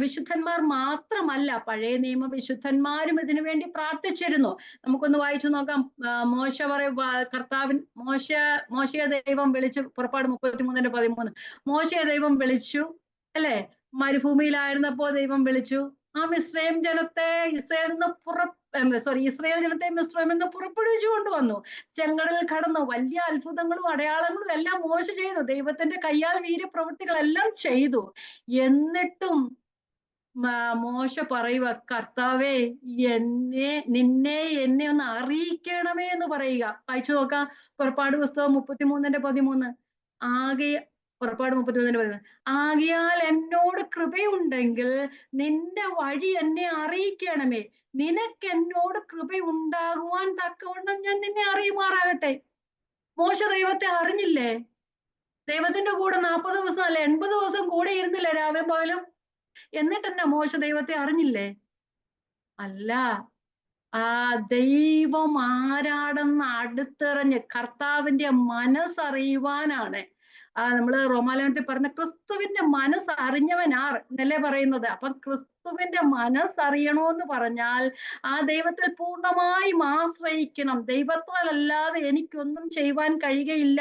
വിശുദ്ധന്മാർ മാത്രമല്ല, പഴയ നിയമ വിശുദ്ധന്മാരും ഇതിനു വേണ്ടി പ്രാർത്ഥിച്ചിരുന്നു. നമുക്കൊന്ന് വായിച്ചു നോക്കാം. മോശയെ ദൈവം വിളിച്ചു. പുറപ്പാട് 33:13. മോശയെ ദൈവം വിളിച്ചു അല്ലെ? മരുഭൂമിയിലായിരുന്നപ്പോ ദൈവം വിളിച്ചു. ആ ഇസ്രായേൽ ജനത്തെ മിസ്രൈമിൽ നിന്ന് പുറപ്പെടുവിച്ചു കൊണ്ടുവന്നു. ചെങ്കടലിൽ കടന്നു. വലിയ അത്ഭുതങ്ങളും അടയാളങ്ങളും എല്ലാം മോശ ചെയ്തു. ദൈവത്തിന്റെ കയ്യാൽ വീര്യപ്രവൃത്തികളെല്ലാം ചെയ്തു. എന്നിട്ടും മോശ പറയുക, കർത്താവേ നിന്നെ ഒന്ന് അറിയിക്കണമേ എന്ന് പറയുക. വായിച്ചു നോക്കാം. പുറപ്പാട് പുസ്തകം 33:13. പുറപ്പാട് 33:13. ആകയാൽ എന്നോട് കൃപയുണ്ടെങ്കിൽ നിന്റെ വഴി എന്നെ അറിയിക്കണമേ. നിനക്ക് എന്നോട് കൃപയുണ്ടാകുവാൻ തക്കവണ്ണം ഞാൻ നിന്നെ അറിയുമാറാകട്ടെ. മോശ ദൈവത്തെ അറിഞ്ഞില്ലേ? ദൈവത്തിന്റെ കൂടെ 40 ദിവസം അല്ലെ 80 ദിവസം കൂടെ ഇരുന്നില്ലേ രാവിലെ പകലും? എന്നിട്ടെന്നാ മോശ ദൈവത്തെ അറിഞ്ഞില്ലേ? അല്ല, ആ ദൈവം ആരാടെന്ന് അടുത്തെറിഞ്ഞ് കർത്താവിന്റെ മനസ്സറിയുവാനാണ് നമ്മള് റോമാലേഖനത്തിൽ പറഞ്ഞ ക്രിസ്തുവിന്റെ മനസ്സറിഞ്ഞവനാർ എന്നല്ലേ പറയുന്നത്. അപ്പൊ ക്രിസ്തുവിന്റെ മനസ്സറിയണമെന്ന് പറഞ്ഞാൽ ആ ദൈവത്തിൽ പൂർണ്ണമായും ആശ്രയിക്കണം. ദൈവത്താൽ അല്ലാതെ എനിക്കൊന്നും ചെയ്യുവാൻ കഴിയുകയില്ല.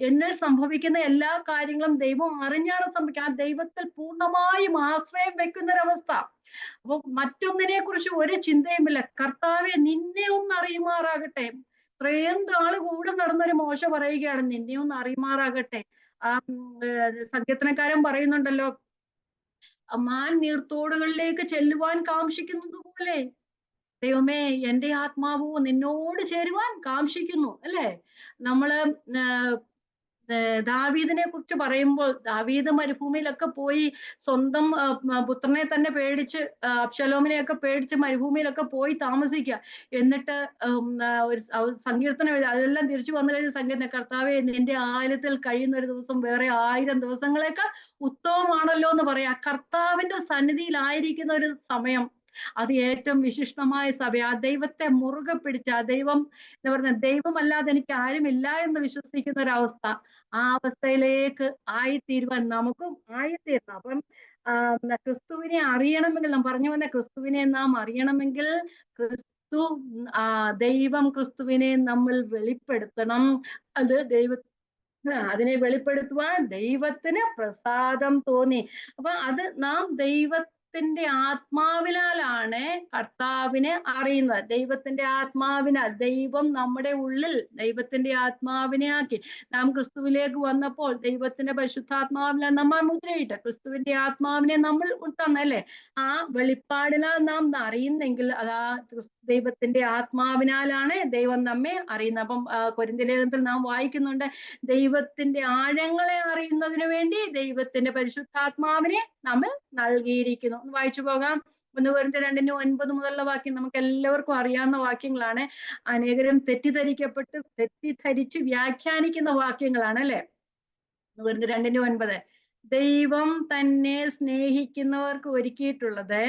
എന്നിൽ സംഭവിക്കുന്ന എല്ലാ കാര്യങ്ങളും ദൈവം അറിഞ്ഞാണ് സംഭവിക്കുക. ആ ദൈവത്തിൽ പൂർണ്ണമായും ആശ്രയം വെക്കുന്നൊരവസ്ഥ. അപ്പൊ മറ്റൊന്നിനെ കുറിച്ച് ഒരു ചിന്തയുമില്ല. കർത്താവെ നിന്നെ ഒന്ന് അറിയുമാറാകട്ടെ. ഇത്രയും നാള് കൂടെ നടന്നൊരു മോശ പറയുകയാണ്, നിന്നെ ഒന്ന് അറിയുമാറാകട്ടെ. സങ്കീർത്തനക്കാരൻ പറയുന്നുണ്ടല്ലോ, മാൻ നീർത്തോടുകളിലേക്ക് ചെല്ലുവാൻ കാംക്ഷിക്കുന്നത് പോലെ ദൈവമേ എന്റെ ആത്മാവോ നിന്നോട് ചേരുവാൻ കാംക്ഷിക്കുന്നു അല്ലേ? നമ്മള് ദാവീദിനെ കുറിച്ച് പറയുമ്പോൾ ദാവീദ് മരുഭൂമിയിലൊക്കെ പോയി സ്വന്തം പുത്രനെ തന്നെ പേടിച്ച് അബ്ശലോമിനെയൊക്കെ പേടിച്ച് മരുഭൂമിയിലൊക്കെ പോയി താമസിക്കുക. എന്നിട്ട് ഒരു സങ്കീർത്തനം എഴുതി അതെല്ലാം തിരിച്ചു വന്നു കഴിഞ്ഞ സങ്കീർത്തനം, കർത്താവെ നിന്റെ ആലയത്തിൽ കഴിയുന്ന ഒരു ദിവസം വേറെ 1000 ദിവസങ്ങളേക്കാൾ ഉത്തമമാണല്ലോ എന്ന് പറയാ. കർത്താവിന്റെ സന്നിധിയിലായിരിക്കുന്ന ഒരു സമയം അത് ഏറ്റവും വിശിഷ്ടമായ സഭ. ആ ദൈവത്തെ മുറുകെ പിടിച്ച ആ ദൈവം എന്ന് പറഞ്ഞ ദൈവമല്ലാതെ എനിക്ക് ആരുമില്ല എന്ന് വിശ്വസിക്കുന്ന ഒരവസ്ഥ, ആ അവസ്ഥയിലേക്ക് ആയിത്തീരുവാൻ നമുക്കും ആയിത്തീരണം. അപ്പം ക്രിസ്തുവിനെ അറിയണമെങ്കിൽ നാം പറഞ്ഞു വന്ന ക്രിസ്തുവിനെ നാം അറിയണമെങ്കിൽ ക്രിസ്തു ദൈവം ക്രിസ്തുവിനെ നമ്മൾ വെളിപ്പെടുത്തണം. അത് അതിനെ വെളിപ്പെടുത്തുവാൻ ദൈവത്തിന് പ്രസാദം തോന്നി. അപ്പൊ അത് നാം ദൈവത്തിന്റെ ആത്മാവിനാലാണ് കർത്താവിനെ അറിയുന്നത്. ദൈവത്തിന്റെ ആത്മാവിനാൽ ദൈവം നമ്മുടെ ഉള്ളിൽ ദൈവത്തിന്റെ ആത്മാവിനെ ആക്കി. നാം ക്രിസ്തുവിലേക്ക് വന്നപ്പോൾ ദൈവത്തിന്റെ പരിശുദ്ധാത്മാവിനെ നമ്മ മുദ്രയിട്ട് ക്രിസ്തുവിന്റെ ആത്മാവിനെ നമ്മൾ തന്നല്ലേ. ആ വെളിപ്പാടിനാൽ നാം അറിയുന്നെങ്കിൽ അതാ ദൈവത്തിന്റെ ആത്മാവിനാലാണ് ദൈവം നമ്മെ അറിയുന്നത്. അപ്പം കൊരിന്ത്യർ ലേഖനത്തിൽ നാം വായിക്കുന്നുണ്ട്, ദൈവത്തിന്റെ ആഴങ്ങളെ അറിയുന്നതിന് വേണ്ടി ദൈവത്തിന്റെ പരിശുദ്ധാത്മാവിനെ നമ്മൾ നൽകിയിരിക്കുന്നു. ഒന്ന് വായിച്ചു പോകാം. 1 Corinthians 2:9 മുതലുള്ള വാക്യം നമുക്ക് എല്ലാവർക്കും അറിയാവുന്ന വാക്യങ്ങളാണ്. അനേകരും തെറ്റിദ്ധരിച്ച് വ്യാഖ്യാനിക്കുന്ന വാക്യങ്ങളാണ് അല്ലെ. 1 Corinthians 2:9 ദൈവം തന്നെ സ്നേഹിക്കുന്നവർക്ക് ഒരുക്കിയിട്ടുള്ളത്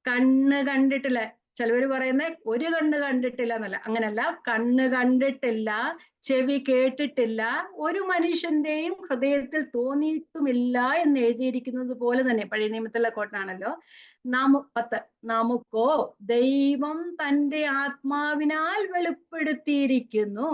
കണ്ണ് കണ്ടിട്ടില്ല. ചിലവർ പറയുന്നത് ഒരു കണ്ണ് കണ്ടിട്ടില്ല എന്നല്ല, അങ്ങനല്ല. കണ്ണ് കണ്ടിട്ടില്ല, ചെവി കേട്ടിട്ടില്ല, ഒരു മനുഷ്യന്റെയും ഹൃദയത്തിൽ തോന്നിയിട്ടുമില്ല എന്ന് എഴുതിയിരിക്കുന്നത് പോലെ തന്നെ പഴയ നിയമത്തിലെ കോട്ടാണല്ലോ. 10 നമുക്കോ ദൈവം തന്റെ ആത്മാവിനാൽ വെളിപ്പെടുത്തിയിരിക്കുന്നു.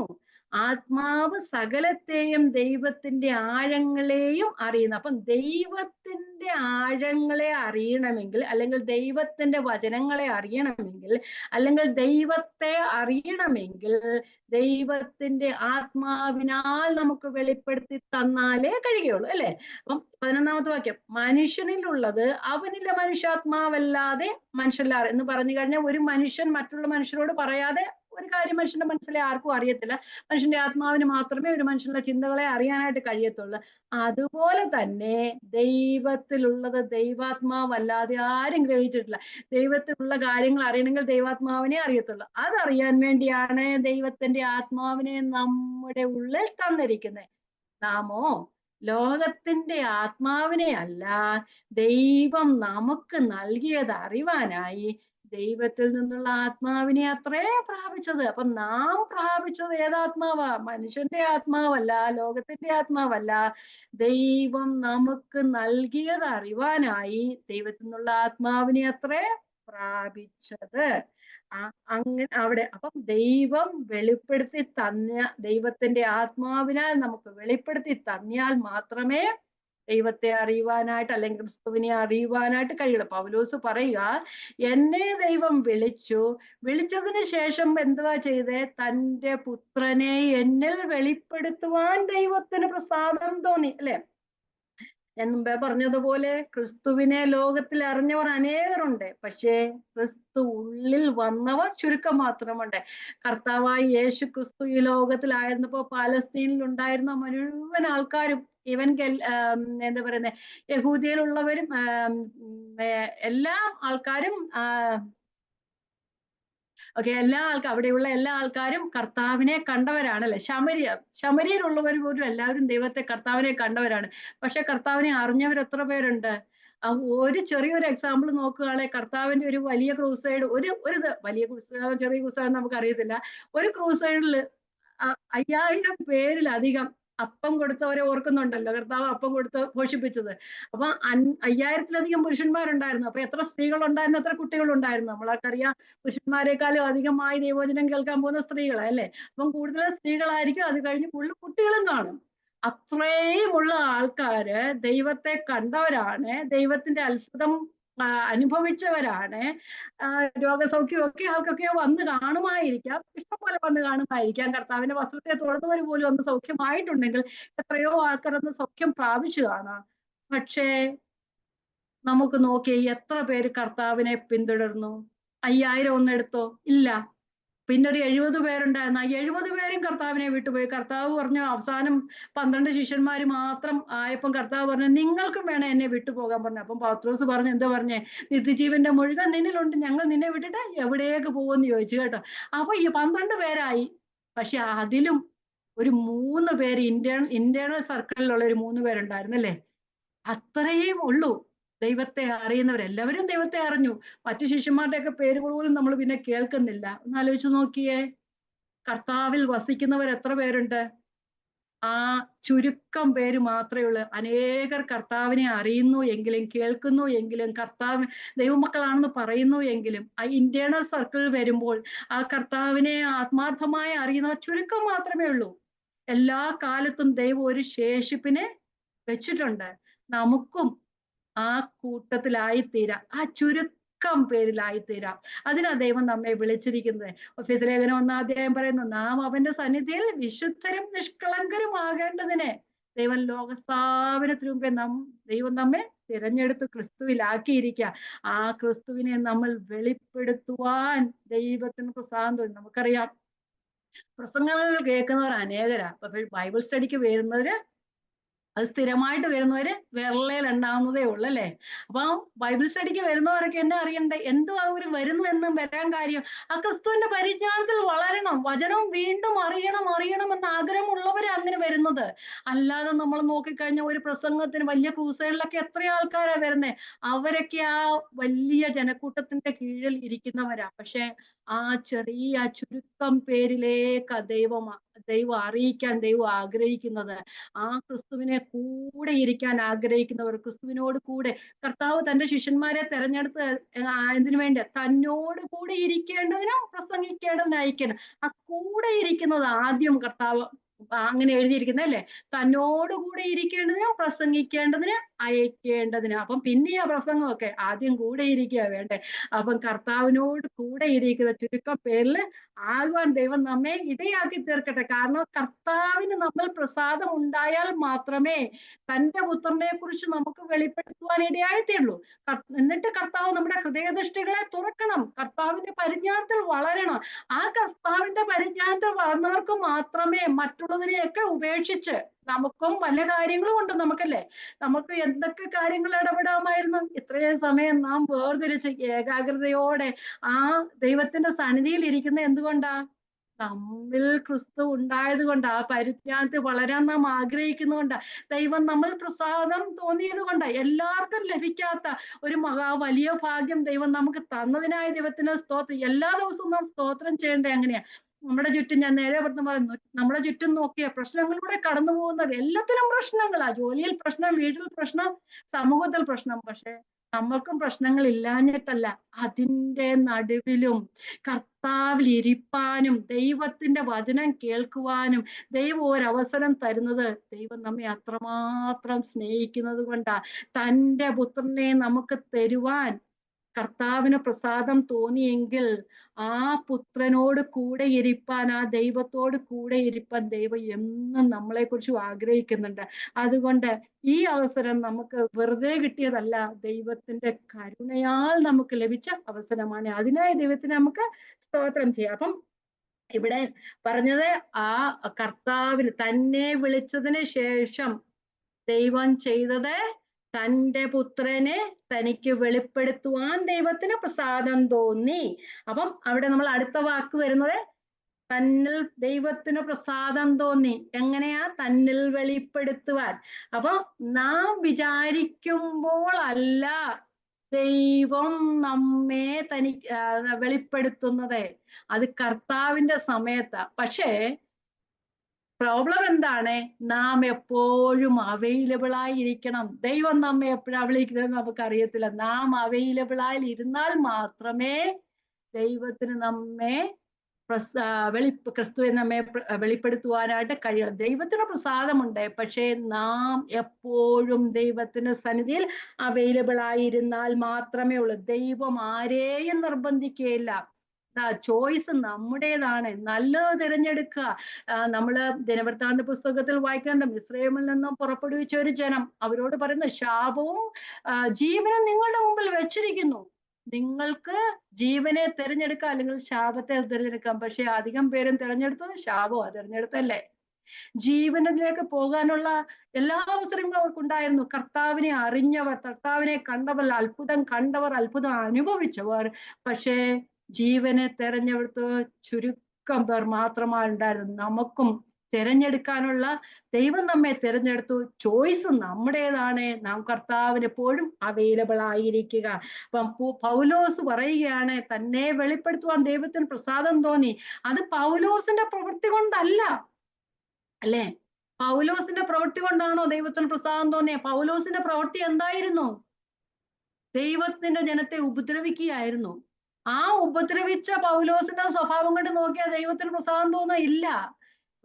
ആത്മാവ് സകലത്തെയും ദൈവത്തിന്റെ ആഴങ്ങളെയും അറിയുന്നു. അപ്പം ദൈവത്തിന്റെ ആഴങ്ങളെ അറിയണമെങ്കിൽ, അല്ലെങ്കിൽ ദൈവത്തിന്റെ വചനങ്ങളെ അറിയണമെങ്കിൽ, അല്ലെങ്കിൽ ദൈവത്തെ അറിയണമെങ്കിൽ ദൈവത്തിന്റെ ആത്മാവിനാൽ നമുക്ക് വെളിപ്പെടുത്തി തന്നാലേ കഴിയുള്ളൂ അല്ലെ. അപ്പം 11ാമത്തെ വാക്യം, മനുഷ്യനിലുള്ളത് അവനിലെ മനുഷ്യാത്മാവല്ലാതെ മനുഷ്യല്ലാതെ എന്ന് പറഞ്ഞു കഴിഞ്ഞാൽ ഒരു മനുഷ്യൻ മറ്റുള്ള മനുഷ്യരോട് പറയാതെ ഒരു കാര്യം മനുഷ്യന്റെ മനസ്സിലെ ആർക്കും അറിയത്തില്ല. മനുഷ്യന്റെ ആത്മാവിന് മാത്രമേ ഒരു മനുഷ്യന്റെ ചിന്തകളെ അറിയാനായിട്ട് കഴിയത്തുള്ളൂ. അതുപോലെ തന്നെ ദൈവത്തിലുള്ളത് ദൈവാത്മാവല്ലാതെ ആരും ഗ്രഹിച്ചിട്ടില്ല. ദൈവത്തിലുള്ള കാര്യങ്ങൾ അറിയണമെങ്കിൽ ദൈവാത്മാവിനെ അറിയത്തുള്ളൂ. അതറിയാൻ വേണ്ടിയാണ് ദൈവത്തിന്റെ ആത്മാവിനെ നമ്മുടെ ഉള്ളിൽ തന്നിരിക്കുന്നത്. നാമോ ലോകത്തിന്റെ ആത്മാവിനെ അല്ല, ദൈവം നമുക്ക് നൽകിയത് അറിവാനായി ദൈവത്തിൽ നിന്നുള്ള ആത്മാവിനെ അത്രേ പ്രാപിച്ചത്. അപ്പൊ നാം പ്രാപിച്ചത് ഏതാത്മാവാ? മനുഷ്യന്റെ ആത്മാവല്ല, ലോകത്തിന്റെ ആത്മാവല്ല. ദൈവം നമുക്ക് നൽകിയത് അറിവാനായി ദൈവത്തിൽ നിന്നുള്ള ആത്മാവിനെ അത്രേ പ്രാപിച്ചത്. അങ്ങനെ അവിടെ അപ്പം ദൈവം വെളിപ്പെടുത്തി ദൈവത്തിന്റെ ആത്മാവിനാൽ നമുക്ക് വെളിപ്പെടുത്തി തന്നാൽ മാത്രമേ ദൈവത്തെ അറിയുവാനായിട്ട് അല്ലെങ്കിൽ ക്രിസ്തുവിനെ അറിയുവാനായിട്ട് കഴിയുള്ളൂ. പൗലോസ് പറയുക, എന്നെ ദൈവം വിളിച്ചതിന് ശേഷം എന്തുവാ ചെയ്തേ? തന്റെ പുത്രനെ എന്നിൽ വെളിപ്പെടുത്തുവാൻ ദൈവത്തിന് പ്രസാദം തോന്നി അല്ലെ. ഞാൻ മുമ്പേ പറഞ്ഞതുപോലെ ക്രിസ്തുവിനെ ലോകത്തിൽ അറിഞ്ഞവർ അനേകരുണ്ട്, പക്ഷേ ക്രിസ്തു ഉള്ളിൽ വന്നവർ ചുരുക്കം മാത്രമുണ്ട്. കർത്താവായി യേശു ക്രിസ്തു ഈ ലോകത്തിലായിരുന്നപ്പോ പാലസ്തീനിൽ ഉണ്ടായിരുന്ന മുഴുവൻ ആൾക്കാരും, ഈവൻ എന്താ പറയുന്നത്, യഹൂദിയിലുള്ളവരും എല്ലാ ആൾക്കാരും അവിടെയുള്ള എല്ലാ ആൾക്കാരും കർത്താവിനെ കണ്ടവരാണ് അല്ലെ. ശമര്യയിലുള്ളവർ പോലും എല്ലാവരും കർത്താവിനെ കണ്ടവരാണ്. പക്ഷെ കർത്താവിനെ അറിഞ്ഞവർ എത്ര പേരുണ്ട്? ഒരു ചെറിയൊരു എക്സാമ്പിൾ നോക്കുകയാണെങ്കിൽ കർത്താവിന്റെ ഒരു വലിയ ക്രൂസൈഡ്, വലിയ ക്രൂസൈഡ് ചെറിയ ക്രൂസൈഡ് നമുക്ക് അറിയത്തില്ല, ഒരു ക്രൂസൈഡിൽ 5000 പേരിലധികം അപ്പം കൊടുത്തവരെ ഓർക്കുന്നുണ്ടല്ലോ. കർത്താവ് അപ്പം കൊടുത്ത് പോഷിപ്പിച്ചത്. അപ്പൊ 5000-ലധികം പുരുഷന്മാരുണ്ടായിരുന്നു. അപ്പൊ എത്ര സ്ത്രീകൾ ഉണ്ടായിരുന്നു, എത്ര കുട്ടികൾ ഉണ്ടായിരുന്നു? നമ്മളൊക്കറിയാം, പുരുഷന്മാരെക്കാളും അധികമായി ദൈവവചനം കേൾക്കാൻ പോകുന്ന സ്ത്രീകളെ അല്ലെ. അപ്പം കൂടുതൽ സ്ത്രീകളായിരിക്കും, അത് കഴിഞ്ഞ് കൂടുതൽ കുട്ടികളും കാണും. അത്രയുമുള്ള ആൾക്കാര് ദൈവത്തെ കണ്ടവരാണ്, ദൈവത്തിന്റെ അത്ഭുതം അനുഭവിച്ചവരാണ്. രോഗസൗഖ്യമൊക്കെ ആൾക്കൊക്കെ വന്ന് കാണുമായിരിക്കാം, ഇഷ്ടംപോലെ വന്ന് കാണുമായിരിക്കാം. കർത്താവിന്റെ വസ്ത്രത്തെ തൊടുന്നവർ പോലും ഒന്ന് സൗഖ്യമായിട്ടുണ്ടെങ്കിൽ എത്രയോ ആൾക്കാർ ഒന്ന് സൗഖ്യം പ്രാപിച്ചു കാണാം. പക്ഷേ നമുക്ക് നോക്കി എത്ര പേര് കർത്താവിനെ പിന്തുടർന്നു? 5000 ഒന്നെടുത്തോ? ഇല്ല. പിന്നെ ഒരു 70 പേരുണ്ടായിരുന്നു. ആ 70 പേരും കർത്താവിനെ വിട്ടുപോയി. കർത്താവ് പറഞ്ഞു, അവസാനം 12 ശിഷ്യന്മാര് മാത്രം ആയപ്പം കർത്താവ് പറഞ്ഞു, നിങ്ങൾക്കും വേണം എന്നെ വിട്ടുപോകാൻ പറഞ്ഞു. അപ്പം പത്രോസ് പറഞ്ഞു, എന്താ പറഞ്ഞേ? നിത്യജീവന്റെ മുഴുവൻ നിന്നിലുണ്ട്, ഞങ്ങൾ നിന്നെ വിട്ടിട്ട് എവിടേക്ക് പോകുമെന്ന് ചോദിച്ചു കേട്ടോ. അപ്പൊ ഈ 12 പേരായി. പക്ഷെ അതിലും ഒരു 3 പേര് ഇന്റേണൽ സർക്കിളിലുള്ള ഒരു 3 പേരുണ്ടായിരുന്നല്ലേ. അത്രയും ഉള്ളൂ ദൈവത്തെ അറിയുന്നവർ. എല്ലാവരും ദൈവത്തെ അറിഞ്ഞു. മറ്റു ശിഷ്യന്മാരുടെ ഒക്കെ പേരുകൾ പോലും നമ്മൾ പിന്നെ കേൾക്കുന്നില്ല. ഒന്ന് ആലോചിച്ച് നോക്കിയേ, കർത്താവിൽ വസിക്കുന്നവർ എത്ര പേരുണ്ട്? ആ ചുരുക്കം പേര് മാത്രമേ ഉള്ളൂ. അനേകർ കർത്താവിനെ അറിയുന്നു എങ്കിലും, കേൾക്കുന്നു എങ്കിലും, കർത്താവ് ദൈവമക്കളാണെന്ന് പറയുന്നു എങ്കിലും, ആ ഇന്റേണൽ സർക്കിൾ വരുമ്പോൾ ആ കർത്താവിനെ ആത്മാർത്ഥമായി അറിയുന്നവർ ചുരുക്കം മാത്രമേ ഉള്ളൂ. എല്ലാ കാലത്തും ദൈവം ഒരു ശേഷിപ്പിനെ വെച്ചിട്ടുണ്ട്. നമുക്കും ആ കൂട്ടത്തിലായിത്തീരാം, ആ ചുരുക്കം പേരിലായിത്തീരാം. അതിനാ ദൈവം നമ്മെ വിളിച്ചിരിക്കുന്നത്. എഫേസ്യ ലേഖനം 1-ാം അധ്യായം പറയുന്നു, നാം അവന്റെ സന്നിധിയിൽ വിശുദ്ധരും നിഷ്കളങ്കരും ആകേണ്ടതിന് ദൈവം ലോകസ്ഥാപനത്തിനു മുമ്പേ ദൈവം നമ്മെ തിരഞ്ഞെടുത്ത് ക്രിസ്തുവിലാക്കിയിരിക്കുക. ആ ക്രിസ്തുവിനെ നമ്മൾ വെളിപ്പെടുത്തുവാൻ ദൈവത്തിന് പ്രസാദം. നമുക്കറിയാം, പ്രസംഗങ്ങൾ കേൾക്കുന്നവർ അനേകരാ. അപ്പൊ ബൈബിൾ സ്റ്റഡിക്ക് വരുന്നവര്, അത് സ്ഥിരമായിട്ട് വരുന്നവര് വിരലിൽ എണ്ണാവുന്നതേ ഉള്ളൂ അല്ലേ. അപ്പൊ ബൈബിൾ സ്റ്റഡിക്ക് വരുന്നവരൊക്കെ എന്നെ അറിയണ്ടേ, എന്തുവാ അവര് വരുന്നു എന്നും വരാൻ കാര്യം? ആ ക്രിസ്തുവിന്റെ പരിജ്ഞാനത്തിൽ വളരണം, വചനം വീണ്ടും അറിയണം എന്ന ആഗ്രഹമുള്ളവരാ അങ്ങനെ വരുന്നത്. അല്ലാതെ നമ്മൾ നോക്കിക്കഴിഞ്ഞാൽ ഒരു പ്രസംഗത്തിന് വലിയ ക്രൂസൈഡിലൊക്കെ എത്ര ആൾക്കാരാ വരുന്നേ. അവരൊക്കെ ആ വലിയ ജനക്കൂട്ടത്തിന്റെ കീഴിൽ ഇരിക്കുന്നവരാ. പക്ഷെ ആ ചെറിയ ചുരുക്കം പേരിലേക്ക് ദൈവം അറിയിക്കാൻ ദൈവം ആഗ്രഹിക്കുന്നത്, ആ ക്രിസ്തുവിനെ കൂടെ ഇരിക്കാൻ ആഗ്രഹിക്കുന്നവർ, ക്രിസ്തുവിനോട് കൂടെ. കർത്താവ് തന്റെ ശിഷ്യന്മാരെ തെരഞ്ഞെടുത്ത് എന്തിനു വേണ്ടി? തന്നോട് കൂടെ ഇരിക്കേണ്ടതിനും പ്രസംഗിക്കേണ്ടതിനും അയക്കണം. ആ കൂടെ ഇരിക്കുന്നത് ആദ്യം കർത്താവ് അങ്ങനെ എഴുതിയിരിക്കുന്നത് അല്ലേ. തന്നോട് കൂടെ ഇരിക്കേണ്ടതിനും പ്രസംഗിക്കേണ്ടതിന് അയക്കേണ്ടതിന്. അപ്പം പിന്നെ ആ പ്രസംഗമൊക്കെ ആദ്യം കൂടെ ഇരിക്കുക വേണ്ടേ. അപ്പം കർത്താവിനോട് കൂടെ ഇരിക്കുന്ന ചുരുക്കം പേരിൽ ആകുവാൻ ദൈവം നമ്മെ ഇടയാക്കി തീർക്കട്ടെ. കാരണം കർത്താവിന് നമ്മൾ പ്രസാദം ഉണ്ടായാൽ മാത്രമേ തന്റെ പുത്രനെ കുറിച്ച് നമുക്ക് വെളിപ്പെടുത്തുവാൻ ഇടയായിത്തീരുള്ളൂ. എന്നിട്ട് കർത്താവ് നമ്മുടെ ഹൃദയദൃഷ്ടികളെ തുറക്കണം, കർത്താവിന്റെ പരിജ്ഞാനത്തിൽ വളരണം. ആ കർത്താവിന്റെ പരിജ്ഞാനത്തിൽ വളർന്നവർക്ക് മാത്രമേ മറ്റുള്ളതിനെയൊക്കെ ഉപേക്ഷിച്ച്, നമുക്കും പല കാര്യങ്ങളും ഉണ്ട് നമുക്കല്ലേ, നമുക്ക് എന്തൊക്കെ കാര്യങ്ങൾ ഇടപെടാമായിരുന്നു. ഇത്രയും സമയം നാം വേർതിരിച്ച് ഏകാഗ്രതയോടെ ആ ദൈവത്തിന്റെ സന്നിധിയിൽ ഇരിക്കുന്ന എന്തുകൊണ്ടാ? നമ്മിൽ ക്രിസ്തു ഉണ്ടായത് കൊണ്ടാ, ആ പരിജ്ഞാനത്തിൽ വളരാൻ നാം ആഗ്രഹിക്കുന്നതുകൊണ്ടാ, ദൈവം നമ്മൾ പ്രസാദം തോന്നിയത് കൊണ്ടാ. എല്ലാവർക്കും ലഭിക്കാത്ത ഒരു വലിയ ഭാഗ്യം ദൈവം നമുക്ക് തന്നതിനായ ദൈവത്തിന് സ്തോത്രം. എല്ലാ ദിവസവും നാം സ്തോത്രം ചെയ്യേണ്ടേ. അങ്ങനെയാ നമ്മുടെ ചുറ്റും, ഞാൻ നേരെ പറഞ്ഞു, നമ്മുടെ ചുറ്റും നോക്കിയ പ്രശ്നങ്ങളിലൂടെ കടന്നു പോകുന്നത് എല്ലാത്തിനും പ്രശ്നങ്ങളാ. ജോലിയിൽ പ്രശ്നം, വീട്ടിൽ പ്രശ്നം, സമൂഹത്തിൽ പ്രശ്നം. പക്ഷെ നമ്മൾക്കും പ്രശ്നങ്ങൾ ഇല്ലാഞ്ഞിട്ടല്ല, അതിൻ്റെ നടുവിലും കർത്താവിൽ ഇരിപ്പാനും ദൈവത്തിന്റെ വചനം കേൾക്കുവാനും ദൈവം ഒരവസരം തരുന്നത്, ദൈവം നമ്മെ അത്രമാത്രം സ്നേഹിക്കുന്നത് കൊണ്ടാ. തൻ്റെ പുത്രനെ നമുക്ക് തരുവാൻ കർത്താവിന് പ്രസാദം തോന്നിയെങ്കിൽ ആ പുത്രനോട് കൂടെ ഇരിപ്പാൻ, ആ ദൈവത്തോട് കൂടെ ഇരിപ്പാൻ ദൈവം എന്നും നമ്മളെ കുറിച്ച് ആഗ്രഹിക്കുന്നുണ്ട്. അതുകൊണ്ട് ഈ അവസരം നമുക്ക് വെറുതെ കിട്ടിയതല്ല, ദൈവത്തിന്റെ കരുണയാൽ നമുക്ക് ലഭിച്ച അവസരമാണ്. അതിനായി ദൈവത്തിന് നമുക്ക് സ്തോത്രം ചെയ്യാം. അപ്പം ഇവിടെ പറഞ്ഞത്, ആ കർത്താവിന് തന്നെ വിളിച്ചതിന് ശേഷം ദൈവം ചെയ്തത്, തൻ്റെ പുത്രനെ തനിക്ക് വെളിപ്പെടുത്തുവാൻ ദൈവത്തിന് പ്രസാദം തോന്നി. അപ്പം അവിടെ നമ്മൾ അടുത്ത വാക്ക് വരുന്നത്, തന്നിൽ ദൈവത്തിന് പ്രസാദം തോന്നി. എങ്ങനെയാ? തന്നിൽ വെളിപ്പെടുത്തുവാൻ. അപ്പൊ നാം വിചാരിക്കുമ്പോൾ അല്ല ദൈവം നമ്മെ വെളിപ്പെടുത്തുന്നത്, അത് കർത്താവിന്റെ സമയത്താ. പക്ഷേ പ്രോബ്ലം എന്താണ്? നാം എപ്പോഴും അവൈലബിൾ ആയിരിക്കണം. ദൈവം നമ്മെ എപ്പോഴാണ് വിളിക്കുന്നത് നമുക്കറിയത്തില്ല. നാം അവൈലബിൾ ആയി ഇരുന്നാൽ മാത്രമേ ദൈവത്തിന് നമ്മെ ക്രിസ്തുവിനെ നമ്മെ വെളിപ്പെടുത്തുവാനായിട്ട് കഴിയും. ദൈവത്തിന് പ്രസാദമുണ്ട്, പക്ഷേ നാം എപ്പോഴും ദൈവത്തിന് സന്നിധിയിൽ അവൈലബിൾ ആയിരുന്നാൽ മാത്രമേ ഉള്ളൂ. ദൈവം ആരെയും നിർബന്ധിക്കുകയില്ല. ചോയ്സ് നമ്മുടേതാണ്. നല്ലത് തിരഞ്ഞെടുക്കുക. നമ്മള് ദിനവൃത്താന്ത പുസ്തകത്തിൽ വായിക്കുന്നുണ്ട്, മിസ്രയീമിൽ നിന്നും പുറപ്പെടുവിച്ച ഒരു ജനം, അവരോട് പറയുന്ന ശാപവും ജീവനും നിങ്ങളുടെ മുമ്പിൽ വെച്ചിരിക്കുന്നു. നിങ്ങൾക്ക് ജീവനെ തിരഞ്ഞെടുക്കാം, അല്ലെങ്കിൽ ശാപത്തെ തിരഞ്ഞെടുക്കാം. പക്ഷെ അധികം പേരും തിരഞ്ഞെടുത്തത് ശാപമാ തിരഞ്ഞെടുത്തല്ലേ. ജീവനിലേക്ക് പോകാനുള്ള എല്ലാ അവസരങ്ങളും അവർക്കുണ്ടായിരുന്നു. കർത്താവിനെ അറിഞ്ഞവർ, കർത്താവിനെ കണ്ടവർ, അത്ഭുതം കണ്ടവർ, അത്ഭുതം അനുഭവിച്ചവർ. പക്ഷേ ജീവനെ തെരഞ്ഞെടുത്ത് ചുരുക്കം പേർ മാത്രമാണ് ഉണ്ടായിരുന്നത്. നമുക്കും തിരഞ്ഞെടുക്കാനുള്ള, ദൈവം നമ്മെ തിരഞ്ഞെടുത്തു. ചോയ്സ് നമ്മുടേതാണ്. നാം കർത്താവിന് എപ്പോഴും അവൈലബിൾ ആയിരിക്കുക. അപ്പം പൗലോസ് പറയുകയാണ്, തന്നെ വെളിപ്പെടുത്തുവാൻ ദൈവത്തിന് പ്രസാദം തോന്നി. അത് പൗലോസിന്റെ പ്രവൃത്തി കൊണ്ടല്ല, അല്ലേ? പൗലോസിന്റെ പ്രവൃത്തി കൊണ്ടാണോ ദൈവത്തിന് പ്രസാദം തോന്നിയ? പൗലോസിന്റെ പ്രവൃത്തി എന്തായിരുന്നു? ദൈവത്തിന്റെ ജനത്തെ ഉപദ്രവിക്കുകയായിരുന്നു. ആ ഉപദ്രവിച്ച പൗലോസിന്റെ സ്വഭാവം കൊണ്ട് നോക്കിയാൽ ദൈവത്തിന് പ്രസാദം തോന്നുക ഇല്ല,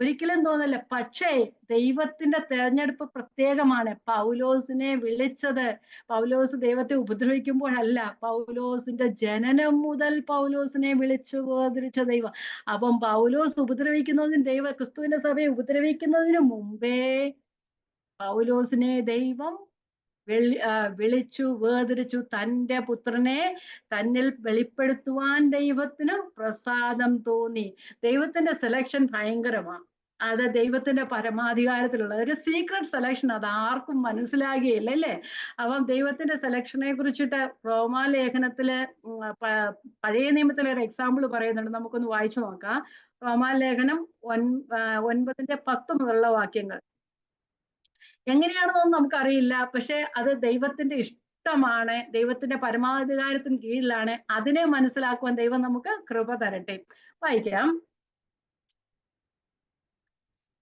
ഒരിക്കലും തോന്നില്ല. പക്ഷേ ദൈവത്തിന്റെ തെരഞ്ഞെടുപ്പ് പ്രത്യേകമാണ്. പൗലോസിനെ വിളിച്ചത്, പൗലോസ് ദൈവത്തെ ഉപദ്രവിക്കുമ്പോഴല്ല, പൗലോസിന്റെ ജനനം മുതൽ പൗലോസിനെ വിളിച്ചു വേർതിരിച്ച ദൈവം. അപ്പം പൗലോസ് ഉപദ്രവിക്കുന്നതിന്, ക്രിസ്തുവിന്റെ സഭയെ ഉപദ്രവിക്കുന്നതിന് മുമ്പേ പൗലോസിനെ ദൈവം വിളിച്ചു വേർതിരിച്ചു. തന്റെ പുത്രനെ തന്നിൽ വെളിപ്പെടുത്തുവാൻ ദൈവത്തിന് പ്രസാദം തോന്നി. ദൈവത്തിന്റെ സെലക്ഷൻ ഭയങ്കരമാണ്. അത് ദൈവത്തിന്റെ പരമാധികാരത്തിലുള്ള ഒരു സീക്രട്ട് സെലക്ഷൻ. അത് ആർക്കും മനസ്സിലാകുകയില്ല, അല്ലേ? അപ്പം ദൈവത്തിന്റെ സെലക്ഷനെ കുറിച്ചിട്ട് റോമാലേഖനത്തില് പഴയ നിയമത്തിലെ ഒരു എക്സാമ്പിൾ പറയുന്നുണ്ട്. നമുക്കൊന്ന് വായിച്ചു നോക്കാം. റോമാലേഖനം 9:10 മുതലുള്ള വാക്യങ്ങൾ. എങ്ങനെയാണെന്നൊന്നും നമുക്കറിയില്ല. പക്ഷെ അത് ദൈവത്തിന്റെ ഇഷ്ടമാണ്, ദൈവത്തിന്റെ പരമാധികാരത്തിന് കീഴിലാണ്. അതിനെ മനസ്സിലാക്കുവാൻ ദൈവം നമുക്ക് കൃപ തരട്ടെ. വായിക്കാം.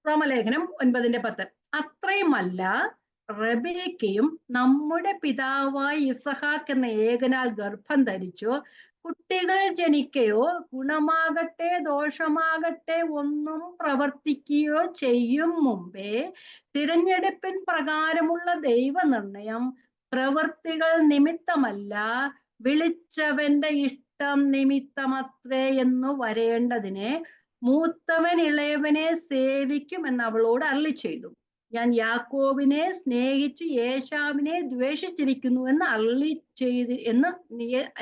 റോമലേഖനം 9:10. അത്രയുമല്ല, റബേക്കയും നമ്മുടെ പിതാവായ ഇസഹാക്ക് എന്ന ഏകനാൽ ഗർഭം ധരിച്ചു. കുട്ടികൾ ജനിക്കയോ ഗുണമാകട്ടെ ദോഷമാകട്ടെ ഒന്നും പ്രവർത്തിക്കുകയോ ചെയ്യും മുമ്പേ തിരഞ്ഞെടുപ്പിൻ പ്രകാരമുള്ള ദൈവനിർണയം പ്രവൃത്തികൾ നിമിത്തമല്ല, വിളിച്ചവന്റെ ഇഷ്ടം നിമിത്തമത്രേ എന്നു വരേണ്ടതിനെ മൂത്തവൻ ഇളയവനെ സേവിക്കുമെന്ന് അവളോട് അരുളി ചെയ്തു. ഞാൻ യാക്കോബിനെ സ്നേഹിച്ച് ഏശാവിനെ ദ്വേഷിച്ചിരിക്കുന്നു എന്ന് അരുളി എന്ന്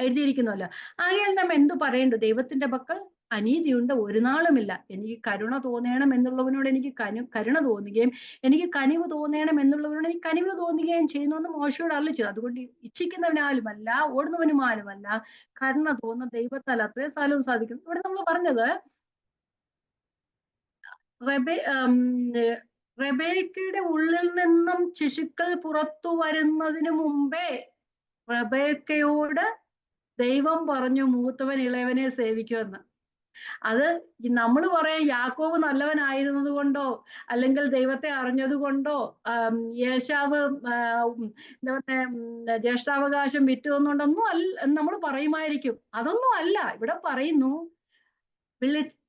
എഴുതിയിരിക്കുന്നുവല്ലോ. ആകയാൽ നാം എന്തു പറയേണ്ടു? ദൈവത്തിന്റെ പക്കൽ അനീതിയുണ്ട് ഒരു നാളുമില്ല. എനിക്ക് കരുണ തോന്നണം എന്നുള്ളവനോട് എനിക്ക് കരുണ തോന്നുകയും എനിക്ക് കനിവ് തോന്നണം എന്നുള്ളവനോട് എനിക്ക് കനിവ് തോന്നുകയും ചെയ്യുന്നു എന്ന് മോശയോട് അരുളി ചെയ്തു. അതുകൊണ്ട് ഇച്ഛിക്കുന്നവനാലുമല്ല ഓടുന്നവനുമാലുമല്ല, കരുണ തോന്നുന്ന ദൈവത്താൽ അത്രേ സ്ഥലവും സാധിക്കും. ഇവിടെ നമ്മൾ പറഞ്ഞത് റബേക്കയുടെ ഉള്ളിൽ നിന്നും ശിശുക്കൾ പുറത്തു വരുന്നതിന് മുമ്പേ റബേക്കയോട് ദൈവം പറഞ്ഞു മൂത്തവൻ ഇളയവനെ സേവിക്കുമെന്ന്. അത് നമ്മൾ പറയാം യാക്കോബ് നല്ലവനായിരുന്നത് കൊണ്ടോ, അല്ലെങ്കിൽ ദൈവത്തെ അറിഞ്ഞത് കൊണ്ടോ, യേശാവ് എന്താ പറയുക ജ്യേഷ്ഠാവകാശം വിറ്റുവെന്നുകൊണ്ടൊന്നും നമ്മൾ പറയുമായിരിക്കും. അതൊന്നും അല്ല ഇവിടെ പറയുന്നു.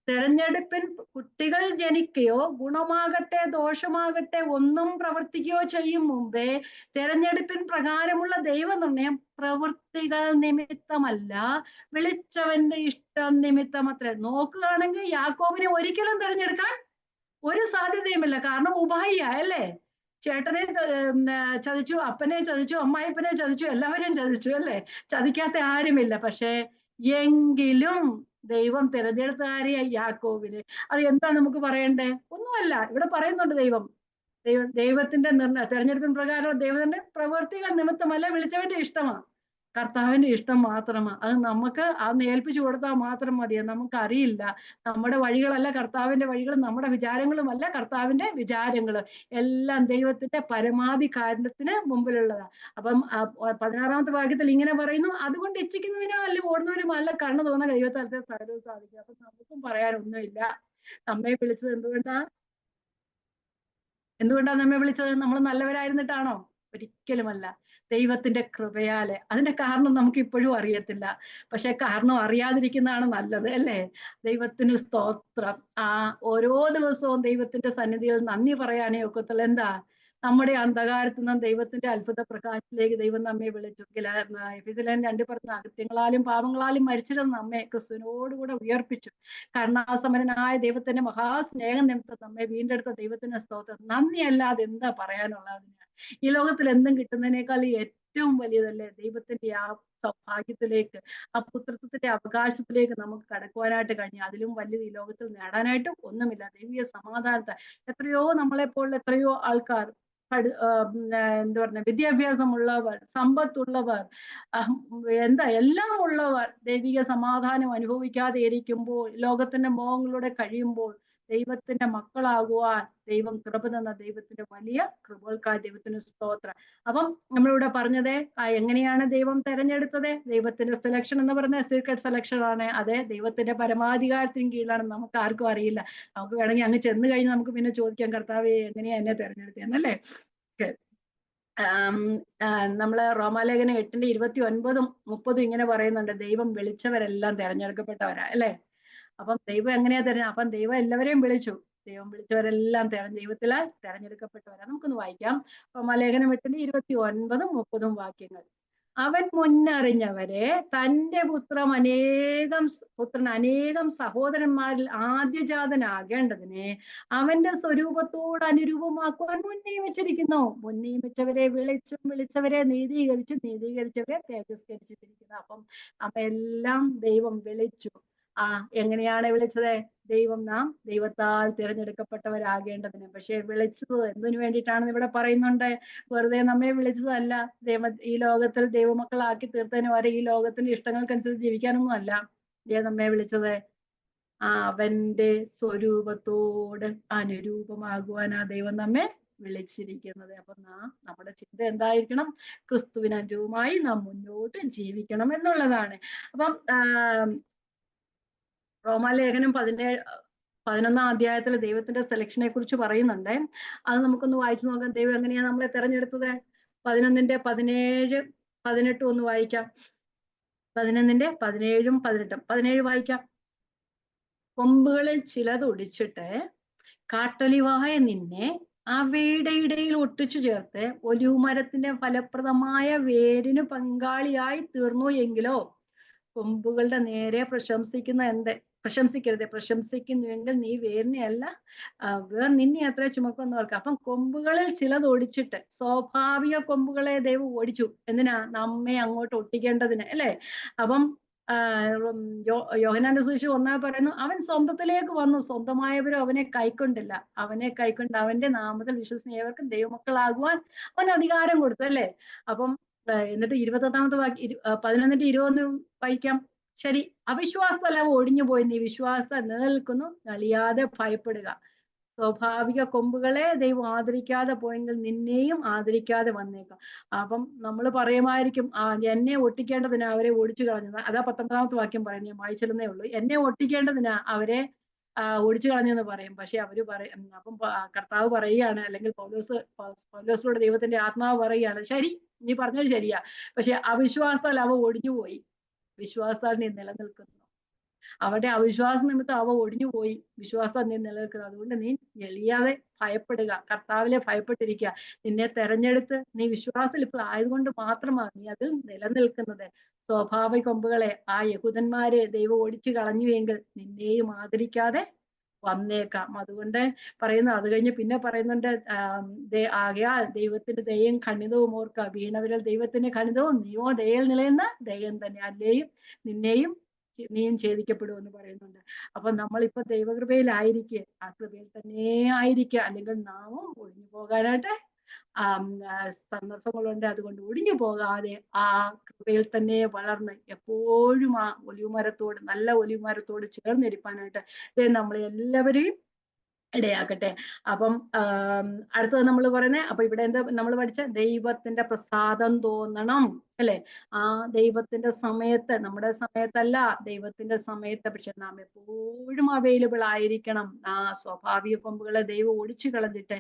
തെരഞ്ഞെടുപ്പിൻ കുട്ടികൾ ജനിക്കുകയോ ഗുണമാകട്ടെ ദോഷമാകട്ടെ ഒന്നും പ്രവർത്തിക്കുകയോ ചെയ്യും മുമ്പേ തെരഞ്ഞെടുപ്പിൻ പ്രകാരമുള്ള ദൈവനിർണയം പ്രവൃത്തികൾ നിമിത്തമല്ല, വിളിച്ചവന്റെ ഇഷ്ടം നിമിത്തം അത്ര. നോക്കുകയാണെങ്കിൽ യാക്കോബിനെ ഒരിക്കലും തിരഞ്ഞെടുക്കാൻ ഒരു സാധ്യതയുമില്ല. കാരണം ഉപായിയ, അല്ലേ? ചേട്ടനെ ചതിച്ചു, അപ്പനെ ചതിച്ചു, അമ്മായിപ്പനെ ചതിച്ചു, എല്ലാവരെയും ചതിച്ചു, അല്ലേ? ചതിക്കാത്ത ആരുമില്ല. പക്ഷെ എങ്കിലും ദൈവം തിരഞ്ഞെടുത്ത കാര്യമായി യാക്കോബിന്. അത് എന്താ നമുക്ക് പറയണ്ടേ? ഒന്നുമല്ല. ഇവിടെ പറയുന്നുണ്ട് ദൈവത്തിന്റെ തെരഞ്ഞെടുപ്പിന് പ്രകാരം ദൈവത്തിന്റെ പ്രവൃത്തികൾ നിമിത്തമല്ല, വിളിച്ചവന്റെ ഇഷ്ടമാണ്. കർത്താവിന്റെ ഇഷ്ടം മാത്രമാണ്. അത് നമുക്ക് അന്ന് ഏൽപ്പിച്ചു കൊടുത്താൽ മാത്രം മതി. നമുക്കറിയില്ല. നമ്മുടെ വഴികളല്ല കർത്താവിന്റെ വഴികൾ, നമ്മുടെ വിചാരങ്ങളുമല്ല കർത്താവിന്റെ വിചാരങ്ങൾ. എല്ലാം ദൈവത്തിന്റെ പരമാധികാരത്തിന് മുമ്പിലുള്ളതാണ്. അപ്പം 16-ാമത്തെ വാക്യത്തിൽ ഇങ്ങനെ പറയുന്നു, അതുകൊണ്ട് ഇച്ഛിക്കുന്നവനോ അല്ല ഓടുന്നവനും അല്ല കരുണ തോന്നുന്ന ദൈവത്താലത്തെ സകലവും സാധിക്കും. അപ്പൊ നമുക്കും പറയാനൊന്നുമില്ല. നമ്മെ വിളിച്ചത് എന്തുകൊണ്ടാണ് നമ്മെ വിളിച്ചത്? നമ്മൾ നല്ലവരായിരുന്നിട്ടാണോ? ഒരിക്കലുമല്ല. ദൈവത്തിന്റെ കൃപയാല്. അതിന്റെ കാരണം നമുക്ക് ഇപ്പോഴും അറിയത്തില്ല. പക്ഷെ കാരണം അറിയാതിരിക്കുന്നതാണ് നല്ലത്, അല്ലേ? ദൈവത്തിന് സ്തോത്രം. ഓരോ ദിവസവും ദൈവത്തിന്റെ സന്നിധിയിൽ നന്ദി പറയാനേ ഒക്കത്തുള്ളൂ. എന്താ? നമ്മുടെ അന്ധകാരത്തിൽ നിന്നും ദൈവത്തിന്റെ അത്ഭുത പ്രകാശത്തിലേക്ക് ദൈവം നമ്മെ വിളിച്ചു. എഫെസ്യർ 2 പറഞ്ഞ അകൃത്യങ്ങളാലും പാപങ്ങളാലും മരിച്ചിരുന്ന നമ്മെ ക്രിസ്തുവിനോടുകൂടെ ഉയർപ്പിച്ചു. കരുണാസമരനായ ദൈവത്തിന്റെ മഹാസ്നേഹം നിമിത്തം നമ്മെ വീണ്ടെടുത്ത ദൈവത്തിന്റെ സ്തോത്രം. നന്ദി അല്ലാതെ എന്താ പറയാനുള്ളത്? ഈ ലോകത്തിൽ എന്തും കിട്ടുന്നതിനേക്കാൾ ഏറ്റവും വലിയതല്ലേ? ദൈവത്തിന്റെ ആ സൗഭാഗ്യത്തിലേക്ക്, ആ പുത്രത്വത്തിന്റെ അവകാശത്തിലേക്ക് നമുക്ക് കടക്കുവാനായിട്ട് കഴിഞ്ഞു. അതിലും വലുത് ഈ ലോകത്തിൽ നേടാനായിട്ട് ഒന്നുമില്ല. ദൈവിക സമാധാനത്തെ എത്രയോ നമ്മളെപ്പോലുള്ള എത്രയോ ആൾക്കാർ എന്താ പറഞ്ഞ വിദ്യാഭ്യാസമുള്ളവർ, സമ്പത്തുള്ളവർ, എന്താ എല്ലാം ഉള്ളവർ ദൈവിക സമാധാനം അനുഭവിക്കാതെ ഇരിക്കുമ്പോൾ, ലോകത്തിന്റെ മോഹങ്ങളിലൂടെ കഴിയുമ്പോൾ, ദൈവത്തിന്റെ മക്കളാകുവാൻ ദൈവം കൃപ തന്ന ദൈവത്തിന്റെ വലിയ കൃപകൾക്കായി ദൈവത്തിന് സ്തോത്രം. അപ്പം നമ്മളിവിടെ പറഞ്ഞത് എങ്ങനെയാണ് ദൈവം തെരഞ്ഞെടുത്തത്? ദൈവത്തിന്റെ സെലക്ഷൻ എന്ന് പറഞ്ഞ സീക്രട്ട് സെലക്ഷൻ ആണ്. അതെ, ദൈവത്തിന്റെ പരമാധികാരത്തിന് കീഴിലാണ്. നമുക്ക് ആർക്കും അറിയില്ല. നമുക്ക് വേണമെങ്കിൽ അങ്ങ് ചെന്ന് കഴിഞ്ഞ് നമുക്ക് പിന്നെ ചോദിക്കാം, കർത്താവേ എങ്ങനെയാ എന്നെ തെരഞ്ഞെടുത്തതെന്നല്ലേ. നമ്മള് റോമാലേഖനം 8:29-30 ഇങ്ങനെ പറയുന്നുണ്ട്, ദൈവം വിളിച്ചവരെല്ലാം തെരഞ്ഞെടുക്കപ്പെട്ടവരാ അല്ലെ. അപ്പം ദൈവം എങ്ങനെയാ അപ്പം ദൈവം എല്ലാവരെയും വിളിച്ചു. ദൈവം വിളിച്ചവരെല്ലാം ദൈവത്തിലാൽ തെരഞ്ഞെടുക്കപ്പെട്ടവരാ. നമുക്കൊന്ന് വായിക്കാം റോമാലേഖനം 8:29-30 വാക്യങ്ങൾ. അവൻ മുന്നറിഞ്ഞവരെ തന്റെ പുത്രൻ അനേകം സഹോദരന്മാരിൽ ആദ്യജാതനാകേണ്ടതിനെ അവന്റെ സ്വരൂപത്തോട് അനുരൂപമാക്കുവാൻ മുൻനിയമിച്ചിരിക്കുന്നു. മുൻനിയമിച്ചവരെ വിളിച്ചും വിളിച്ചവരെ നീതീകരിച്ചും നീതീകരിച്ചവരെ തേജസ്കരിച്ചിരിക്കുന്നു. അപ്പം എല്ലാം ദൈവം വിളിച്ചു. എങ്ങനെയാണ് വിളിച്ചത്? നാം ദൈവത്താൽ തിരഞ്ഞെടുക്കപ്പെട്ടവരാകേണ്ടതിന്. പക്ഷെ വിളിച്ചത് എന്തിനു വേണ്ടിയിട്ടാണെന്ന് ഇവിടെ പറയുന്നുണ്ട്. വെറുതെ നമ്മെ വിളിച്ചതല്ല. ഈ ലോകത്തിൽ ദൈവമക്കളാക്കി തീർത്തതിന് വരെ ഈ ലോകത്തിന്റെ ഇഷ്ടങ്ങൾക്കനുസരിച്ച് ജീവിക്കാനൊന്നും അല്ല നമ്മെ വിളിച്ചത്. അവന്റെ സ്വരൂപത്തോട് അനുരൂപമാകുവാനാ ദൈവം നമ്മെ വിളിച്ചിരിക്കുന്നത്. അപ്പൊ നമ്മുടെ ചിന്ത എന്തായിരിക്കണം? ക്രിസ്തുവിന് അനുരൂപമായി നാം മുന്നോട്ട് ജീവിക്കണം എന്നുള്ളതാണ്. അപ്പം റോമാലേഖനം 11-ാം അധ്യായത്തിൽ ദൈവത്തിന്റെ സെലക്ഷനെ കുറിച്ച് പറയുന്നുണ്ട്. അത് നമുക്കൊന്ന് വായിച്ചു നോക്കാം. ദൈവം എങ്ങനെയാ നമ്മളെ തെരഞ്ഞെടുത്തത്? 11-ന്റെ-17-18 ഒന്ന് വായിക്കാം. 11-ന്റെ-17-18. 17 വായിക്കാം. കൊമ്പുകളിൽ ചിലത് ഒടിച്ചിട്ട് കാട്ടൊലിവായ നിന്നെ അവയുടെ ഇടയിൽ ഒട്ടിച്ചു ചേർത്ത് ഒലിവുമരത്തിന്റെ ഫലപ്രദമായ വേരിന് പങ്കാളിയായി തീർന്നു എങ്കിലോ. കൊമ്പുകളുടെ നേരെ പ്രശംസിക്കരുത്. പ്രശംസിക്കുന്നുവെങ്കിൽ നീ വേരിനെ അല്ല നിന്നെ അത്ര ചുമക്കുന്നവർക്ക്. അപ്പം കൊമ്പുകളിൽ ചിലത് ഒടിച്ചിട്ട്, സ്വാഭാവിക കൊമ്പുകളെ ദൈവം ഓടിച്ചു. എന്തിനാ? നമ്മെ അങ്ങോട്ട് ഒട്ടിക്കേണ്ടതിന് അല്ലെ. അപ്പം യോഹന്നാന്റെ സുവിശേഷം 1 പറയുന്നു, അവൻ സ്വന്തത്തിലേക്ക് വന്നു, സ്വന്തമായവരും അവനെ കൈക്കൊണ്ടില്ല. അവനെ കൈക്കൊണ്ട് അവന്റെ നാമത്തിൽ വിശ്വസിക്കുന്നവർക്കും ദൈവമക്കളാകുവാൻ അവൻ അധികാരം കൊടുത്തു അല്ലെ. അപ്പം എന്നിട്ട് 21-ാമത്തെ 11-20 വായിക്കാം. ശരി, അവിശ്വാസമല്ല ഒടിഞ്ഞുപോയി, നീ വിശ്വാസം നിലനിൽക്കുന്നു, നളിയാതെ ഭയപ്പെടുക. സ്വാഭാവിക കൊമ്പുകളെ ദൈവം ആദരിക്കാതെ പോയെങ്കിൽ നിന്നെയും ആദരിക്കാതെ വന്നേക്കാം. അപ്പം നമ്മൾ പറയുമായിരിക്കും, എന്നെ ഒട്ടിക്കേണ്ടതിനാ അവരെ ഓടിച്ചു കളഞ്ഞത്. അതാ 19-ാമത്തെ വാക്യം പറയുന്നത്, ഞാൻ വായിച്ചിരുന്നേ ഉള്ളൂ. എന്നെ ഒട്ടിക്കേണ്ടതിനാ അവരെ ഒടിച്ചു കളഞ്ഞെന്ന് പറയും. പക്ഷെ അവര് പറയും, അപ്പം കർത്താവ് പറയുകയാണ്, അല്ലെങ്കിൽ പൗലോസിലൂടെ ദൈവത്തിന്റെ ആത്മാവ് പറയുകയാണ്, ശരി, നീ പറഞ്ഞത് ശരിയാ, പക്ഷെ അവിശ്വാസത്താൽ അവ ഒടിഞ്ഞുപോയി, വിശ്വാസത്താൽ നീ നിലനിൽക്കുന്നു. അവരുടെ അവിശ്വാസ നിമിത്തം അവ ഒടിഞ്ഞുപോയി, വിശ്വാസം നീ നിലനിൽക്കുന്നത്. അതുകൊണ്ട് നീ എളിയാതെ ഭയപ്പെടുക, കർത്താവിലെ ഭയപ്പെട്ടിരിക്കുക. നിന്നെ തെരഞ്ഞെടുത്ത് നീ വിശ്വാസത്തിൽ ഇപ്പോൾ ആയതുകൊണ്ട് മാത്രമാണ് നീ അത് നിലനിൽക്കുന്നത്. സ്വാഭാവിക കൊമ്പുകളെ യഹൂദന്മാരെ ദൈവം ഓടിച്ചു കളഞ്ഞുവെങ്കിൽ നിന്നെയും ആദരിക്കാതെ വന്നേക്കാം. അതുകൊണ്ട് പറയുന്നു. അത് കഴിഞ്ഞ് പിന്നെ പറയുന്നുണ്ട്, ആകയാൽ ദൈവത്തിന്റെ ദയയും ഖണ്ഡിതവും ഓർക്കുക. വീണവരിൽ ദൈവത്തിന്റെ ഖണ്ഡിതവും നീയോ ദയയിൽ നിലയുന്ന ദയം തന്നെ, അല്ലേയും നിന്നെയും നീയും ഛേദിക്കപ്പെടുമെന്ന് പറയുന്നുണ്ട്. അപ്പൊ നമ്മളിപ്പോ ദൈവകൃപയിലായിരിക്കെ, ആ കൃപയിൽ തന്നെ ആയിരിക്കുക. അല്ലെങ്കിൽ നാമും ഒഴിഞ്ഞു പോകാനായിട്ട് സന്ദർഭങ്ങളുണ്ട്. അതുകൊണ്ട് ഒഴിഞ്ഞു പോകാതെ ആ കൃപയിൽ തന്നെ വളർന്ന് എപ്പോഴും ആ ഒലിവുമരത്തോട്, നല്ല ഒലിവുമരത്തോട് ചേർന്നിരിക്കാനായിട്ട് നമ്മളെ എല്ലാവരെയും ഇടയാക്കട്ടെ. അപ്പം അടുത്തത് നമ്മൾ പറയുന്നത്, അപ്പൊ ഇവിടെ എന്താ നമ്മൾ പഠിച്ച? ദൈവത്തിന്റെ പ്രസാദം തോന്നണം അല്ലെ. ആ ദൈവത്തിന്റെ സമയത്ത്, നമ്മുടെ സമയത്തല്ല, ദൈവത്തിന്റെ സമയത്ത്. പക്ഷെ നാം എപ്പോഴും അവൈലബിൾ ആയിരിക്കണം. ആ സ്വാഭാവിക കൊമ്പുകളെ ദൈവം ഒടിച്ചു കളഞ്ഞിട്ട്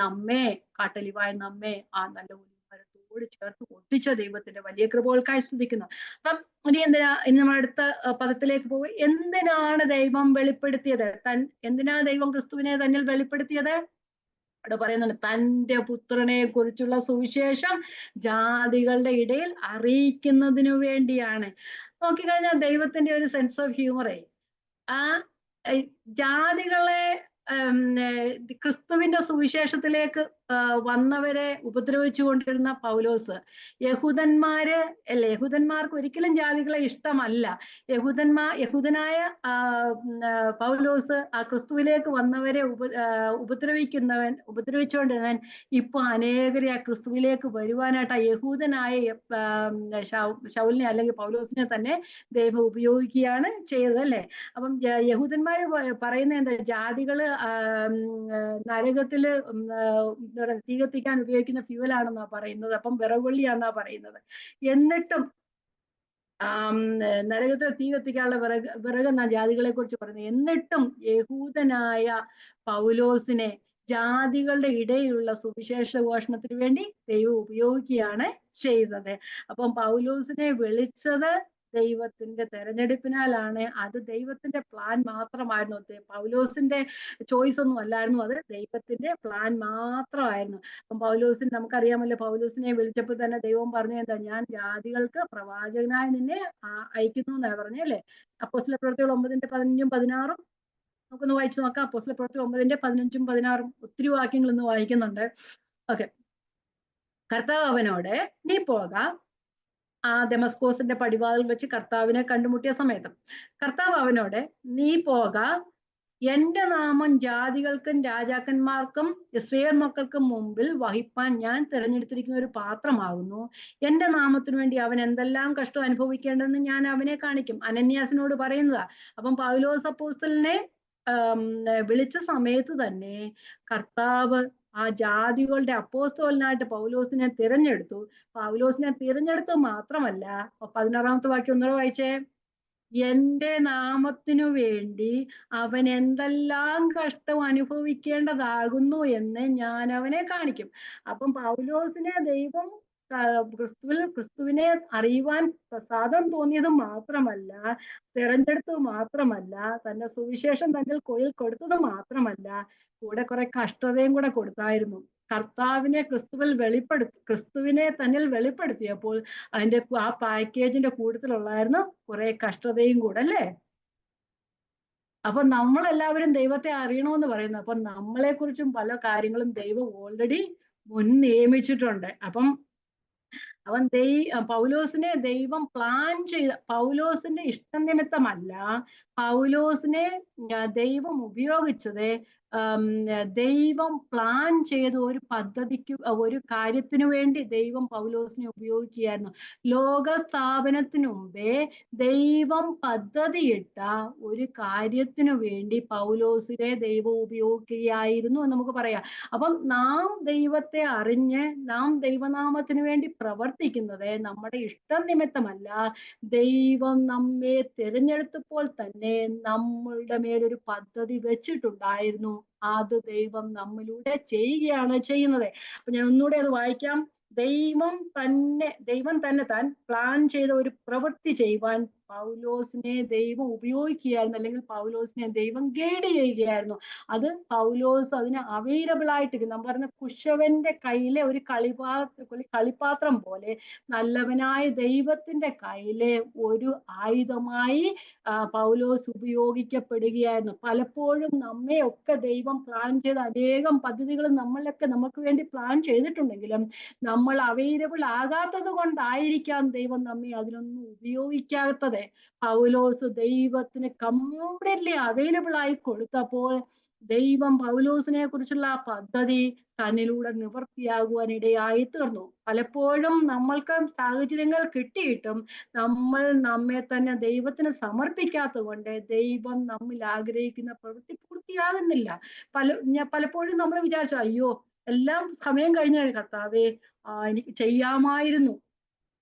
നമ്മെ, കാട്ടലിവായ നമ്മെ ആ നല്ല മരത്തോട് ചേർത്ത് ഒട്ടിച്ച ദൈവത്തിന്റെ വലിയ കൃപകൾക്കായി സ്തുതിക്കുന്നു. അപ്പം ഇനി നമ്മൾ അടുത്ത പദത്തിലേക്ക് പോയി. എന്തിനാണ് ദൈവം വെളിപ്പെടുത്തിയത്? എന്തിനാ ദൈവം ക്രിസ്തുവിനെ തന്നിൽ വെളിപ്പെടുത്തിയത്? അവിടെ പറയുന്നുണ്ട്, തന്റെ പുത്രനെ കുറിച്ചുള്ള സുവിശേഷം ജാതികളുടെ ഇടയിൽ അറിയിക്കുന്നതിനു വേണ്ടിയാണ്. നോക്കിക്കഴിഞ്ഞാൽ ദൈവത്തിന്റെ ഒരു സെൻസ് ഓഫ് ഹ്യൂമറേ, ജാതികളെ ക്രിസ്തുവിന്റെ സുവിശേഷത്തിലേക്ക് വന്നവരെ ഉപദ്രവിച്ചു കൊണ്ടിരുന്ന പൗലോസ്, യഹൂദന്മാർക്ക് ഒരിക്കലും ജാതികളെ ഇഷ്ടമല്ല. യഹൂദനായ പൗലോസ് ആ ക്രിസ്തുവിലേക്ക് വന്നവരെ ഉപദ്രവിച്ചുകൊണ്ടിരുന്നവൻ ഇപ്പൊ അനേകരെ ആ ക്രിസ്തുവിലേക്ക് വരുവാനായിട്ട് ആ യഹൂദനായ ശൗലിനെ അല്ലെങ്കിൽ പൗലോസിനെ തന്നെ ദൈവം ഉപയോഗിക്കുകയാണ് ചെയ്തത്, അല്ലെ? അപ്പം യഹൂദന്മാര് പറയുന്ന എന്താ, ജാതികള് നരകത്തില് തീ കത്തിക്കാൻ ഉപയോഗിക്കുന്ന ഫ്യൂവലാണെന്നാ പറയുന്നത്. അപ്പം വിറകൊള്ളിയാന്നാ പറയുന്നത്. എന്നിട്ടും നരകത്തിൽ തീ കത്തിക്കാനുള്ള വിറകെന്നാ ജാതികളെ കുറിച്ച് പറയുന്നത്. എന്നിട്ടും യഹൂദനായ പൗലോസിനെ ജാതികളുടെ ഇടയിലുള്ള സുവിശേഷ ഘോഷണത്തിന് വേണ്ടി ദൈവം ഉപയോഗിക്കുകയാണ് ചെയ്തത്. അപ്പം പൗലോസിനെ വിളിച്ചത് ദൈവത്തിന്റെ തെരഞ്ഞെടുപ്പിനാലാണ്. അത് ദൈവത്തിന്റെ പ്ലാൻ മാത്രമായിരുന്നു. പൗലോസിന്റെ ചോയ്സ് ഒന്നും അല്ലായിരുന്നു, അത് ദൈവത്തിന്റെ പ്ലാൻ മാത്രമായിരുന്നു. അപ്പം പൗലോസിന് നമുക്കറിയാമല്ലോ, പൗലോസിനെ വിളിച്ചപ്പോൾ തന്നെ ദൈവം പറഞ്ഞു എന്താ, ഞാൻ ജാതികൾക്ക് പ്രവാചകനായി നിന്നെ അയക്കുന്നു എന്നാ പറഞ്ഞല്ലേ. അപ്പോസ്തല പ്രവൃത്തികൾ 9:15-16 നമുക്കൊന്ന് വായിച്ചു നോക്കാം. അപ്പോസ്തല പ്രവൃത്തി 9:15-16 ഒത്തിരി വാക്യങ്ങൾ ഇന്ന് വായിക്കുന്നുണ്ട്. ഓക്കെ. കർത്താവ് അവനോട്, നീ പോകാം. ദമസ്കോസിന്റെ പടിവാതിൽ വെച്ച് കർത്താവിനെ കണ്ടുമുട്ടിയ സമയത്ത് കർത്താവ് അവനോട്, നീ പോക, എന്റെ നാമം ജാതികൾക്കും രാജാക്കന്മാർക്കും ഇസ്രായേൽ മക്കൾക്കും മുമ്പിൽ വഹിപ്പാൻ ഞാൻ തിരഞ്ഞെടുത്തിരിക്കുന്ന ഒരു പാത്രമാകുന്നു. എന്റെ നാമത്തിനു വേണ്ടി അവൻ എന്തെല്ലാം കഷ്ടം അനുഭവിക്കേണ്ടതെന്ന് ഞാൻ അവനെ കാണിക്കും. അനന്യാസിനോട് പറയുന്നതാ. അപ്പം പൗലോസ് അപ്പോസ്തലനെ വിളിച്ച സമയത്ത് തന്നെ കർത്താവ് ആ ജാതികളുടെ അപ്പോസ്തലനായിട്ട് പൗലോസിനെ തിരഞ്ഞെടുത്തു. പൗലോസിനെ തിരഞ്ഞെടുത്ത് മാത്രമല്ല, 16-ാമത്തെ വാക്യം ഒന്നുകൂടെ വായിച്ചേ. എന്റെ നാമത്തിനു വേണ്ടി അവൻ എന്തെല്ലാം കഷ്ടം അനുഭവിക്കേണ്ടതാകുന്നു എന്ന് ഞാൻ അവനെ കാണിക്കും. അപ്പം പൗലോസിനെ ദൈവം ക്രിസ്തുവിനെ അറിയുവാൻ പ്രസാദം തോന്നിയത് മാത്രമല്ല, തിരഞ്ഞെടുത്തത് മാത്രമല്ല, തന്റെ സുവിശേഷം തന്റെ കോയിൽ കൊടുത്തത് മാത്രമല്ല, കൂടെ കുറെ കഷ്ടതയും കൂടെ കൊടുത്തായിരുന്നു. കർത്താവിനെ ക്രിസ്തുവിനെ തന്നിൽ വെളിപ്പെടുത്തിയപ്പോൾ അതിന്റെ ആ പാക്കേജിന്റെ കൂട്ടത്തിലുള്ളായിരുന്നു കുറെ കഷ്ടതയും കൂടെ, അല്ലേ? അപ്പൊ നമ്മളെല്ലാവരും ദൈവത്തെ അറിയണമെന്ന് പറയുന്നു. അപ്പൊ നമ്മളെ കുറിച്ചും പല കാര്യങ്ങളും ദൈവം ഓൾറെഡി മുൻ നിയമിച്ചിട്ടുണ്ട്. അപ്പം പൗലോസിനെ ദൈവം പ്ലാൻ ചെയ്ത, പൗലോസിന്റെ ഇഷ്ടനിമിത്തമല്ല, പൗലോസിനെ ദൈവം ഉപയോഗിച്ചത് ദൈവം പ്ലാൻ ചെയ്ത ഒരു പദ്ധതിക്ക്, ഒരു കാര്യത്തിനു വേണ്ടി ദൈവം പൗലോസിനെ ഉപയോഗിക്കുകയായിരുന്നു. ലോക സ്ഥാപനത്തിനു മുമ്പേ ദൈവം പദ്ധതിയിട്ട ഒരു കാര്യത്തിനു വേണ്ടി പൗലോസിനെ ദൈവം ഉപയോഗിക്കുകയായിരുന്നു എന്ന് നമുക്ക് പറയാം. അപ്പം നാം ദൈവത്തെ അറിഞ്ഞ് നാം ദൈവനാമത്തിനു വേണ്ടി പ്രവർത്തിക്കുന്നത് നമ്മുടെ ഇഷ്ടനിമിത്തമല്ല. ദൈവം നമ്മെ തിരഞ്ഞെടുത്തപ്പോൾ തന്നെ നമ്മളുടെ മേലൊരു പദ്ധതി വെച്ചിട്ടുണ്ടായിരുന്നു. അത് ദൈവം നമ്മിലൂടെ ചെയ്യുകയാണ് ചെയ്യുന്നത്. അപ്പൊ ഞാൻ ഒന്നുകൂടെ അത് വായിക്കാം. ദൈവം തന്നെ താൻ പ്ലാൻ ചെയ്ത ഒരു പ്രവൃത്തി ചെയ്യുവാൻ പൗലോസിനെ ദൈവം ഉപയോഗിക്കുകയായിരുന്നു, അല്ലെങ്കിൽ പൗലോസിനെ ദൈവം ഗൈഡ് ചെയ്യുകയായിരുന്നു. അത് പൗലോസ് അതിന് അവൈലബിൾ ആയിട്ടിരിക്കും. നമ്മൾ പറഞ്ഞ കുശവന്റെ കയ്യിലെ ഒരു കളിപ്പാത്രം പോലെ നല്ലവനായ ദൈവത്തിന്റെ കയ്യിലെ ഒരു ആയുധമായി പൗലോസ് ഉപയോഗിക്കപ്പെടുകയായിരുന്നു. പലപ്പോഴും നമ്മയൊക്കെ ദൈവം പ്ലാൻ ചെയ്ത അനേകം പദ്ധതികൾ നമുക്ക് വേണ്ടി പ്ലാൻ ചെയ്തിട്ടുണ്ടെങ്കിലും നമ്മൾ അവൈലബിൾ ആകാത്തത് കൊണ്ടായിരിക്കാം ദൈവം നമ്മെ അതിനൊന്നും ഉപയോഗിക്കാത്തത്. പൗലോസ് ദൈവത്തിന് കംപ്ലീറ്റ്ലി അവൈലബിൾ ആയി കൊടുത്തപ്പോൾ ദൈവം പൗലോസിനെ കുറിച്ചുള്ള ആ പദ്ധതി തന്നിലൂടെ നിവർത്തിയാകുവാൻ ഇടയായി തീർന്നു. പലപ്പോഴും നമ്മൾക്ക് സാഹചര്യങ്ങൾ കിട്ടിയിട്ടും നമ്മൾ നമ്മെ തന്നെ ദൈവത്തിന് സമർപ്പിക്കാത്തത് കൊണ്ട് ദൈവം നമ്മിൽ ആഗ്രഹിക്കുന്ന പ്രവൃത്തി പൂർത്തിയാകുന്നില്ല. പലപ്പോഴും നമ്മൾ വിചാരിച്ചു, അയ്യോ എല്ലാം സമയം കഴിഞ്ഞാൽ കർത്താവേ എനിക്ക് ചെയ്യാമായിരുന്നു.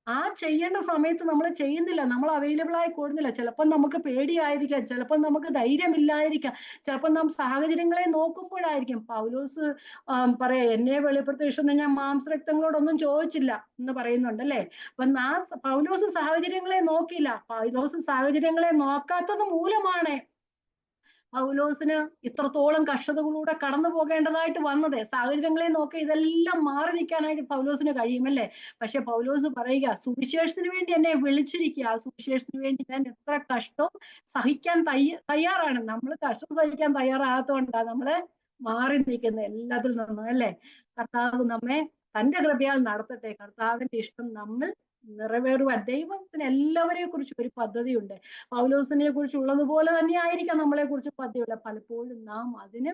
ആ ചെയ്യേണ്ട സമയത്ത് നമ്മൾ ചെയ്യുന്നില്ല, നമ്മൾ അവൈലബിൾ ആയി കൂടുന്നില്ല. ചിലപ്പോൾ നമുക്ക് പേടിയായിരിക്കാം, ചിലപ്പോൾ നമുക്ക് ധൈര്യമില്ലായിരിക്കാം, ചിലപ്പോൾ നാം സാഹചര്യങ്ങളെ നോക്കുമ്പോഴായിരിക്കും. പൗലോസ് പറയാ, എന്നെ വെളിപ്പെടുത്തിയ ഇഷ്ടം ഞാൻ മാംസരക്തങ്ങളോടൊന്നും ചോദിച്ചില്ല എന്ന് പറയുന്നുണ്ടല്ലേ. അപ്പൊ പൗലോസ് സാഹചര്യങ്ങളെ നോക്കിയില്ല. പൗലോസ് സാഹചര്യങ്ങളെ നോക്കാത്തത് മൂലമാണ് പൗലോസിന് ഇത്രത്തോളം കഷ്ടതകളിലൂടെ കടന്നു പോകേണ്ടതായിട്ട് വന്നത്. സാഹചര്യങ്ങളെ നോക്കി ഇതെല്ലാം മാറി നിൽക്കാനായിട്ട് പൗലോസിന് കഴിയുമല്ലേ. പക്ഷെ പൗലോസ് പറയുക, സുവിശേഷത്തിന് വേണ്ടി എന്നെ വിളിച്ചിരിക്കുക, സുവിശേഷത്തിന് വേണ്ടി ഞാൻ എത്ര കഷ്ടവും സഹിക്കാൻ തയ്യാറാണ്. നമ്മൾ കഷ്ടം സഹിക്കാൻ തയ്യാറാകാത്തതുകൊണ്ടാണ് നമ്മള് മാറി നിൽക്കുന്ന എല്ലാത്തിൽ നിന്നും, അല്ലേ? കർത്താവ് നമ്മെ തന്റെ കൃപയാൽ നടത്തട്ടെ. കർത്താവിന്റെ ഇഷ്ടം നമ്മൾ നിറവേറുവാൻ ദൈവത്തിന് എല്ലാവരെ കുറിച്ച് ഒരു പദ്ധതിയുണ്ട്. പൗലോസിനെ കുറിച്ച് ഉള്ളതുപോലെ തന്നെ ആയിരിക്കാം നമ്മളെ കുറിച്ച് പദ്ധതിയുള്ളത്. പലപ്പോഴും നാം അതിന്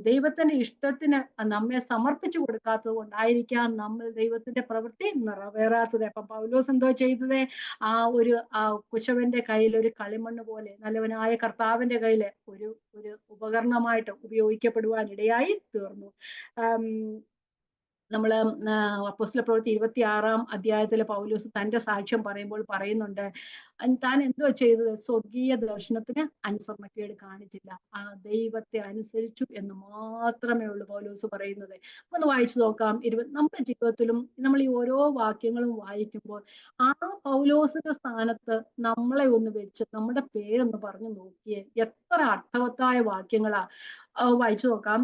ദൈവത്തിന്റെ ഇഷ്ടത്തിന് നമ്മെ സമർപ്പിച്ചു കൊടുക്കാത്തത് കൊണ്ടായിരിക്കാം നമ്മൾ ദൈവത്തിന്റെ പ്രവൃത്തി നിറവേറാത്തത്. അപ്പൊ പൗലോസ് എന്തോ ചെയ്തത്? ആ കുശവന്റെ കയ്യിൽ ഒരു കളിമണ്ണ് പോലെ നല്ലവനായ കർത്താവിന്റെ കയ്യില് ഒരു ഒരു ഉപകരണമായിട്ട് ഉപയോഗിക്കപ്പെടുവാൻ ഇടയായി തീർന്നു. നമ്മള് അപ്പോസ്തലപ്രവൃത്തി 26-ാം അധ്യായത്തിലെ പൗലോസ് തന്റെ സാക്ഷ്യം പറയുമ്പോൾ പറയുന്നുണ്ട്, താൻ എന്തോ ചെയ്തത്? സ്വർഗീയ ദർശനത്തിന് അനുസരണക്കേട് കാണിച്ചില്ല, ആ ദൈവത്തെ അനുസരിച്ചു എന്ന് മാത്രമേ ഉള്ളൂ പൗലോസ് പറയുന്നത്. ഒന്ന് വായിച്ചു നോക്കാം. നമ്മുടെ ജീവിതത്തിലും നമ്മൾ ഈ ഓരോ വാക്യങ്ങളും വായിക്കുമ്പോൾ ആ പൗലോസിന്റെ സ്ഥാനത്ത് നമ്മളെ ഒന്ന് വെച്ച് നമ്മുടെ പേരൊന്ന് പറഞ്ഞു നോക്കിയേ, എത്ര അർത്ഥവത്തായ വാക്യങ്ങളാ. വായിച്ചു നോക്കാം.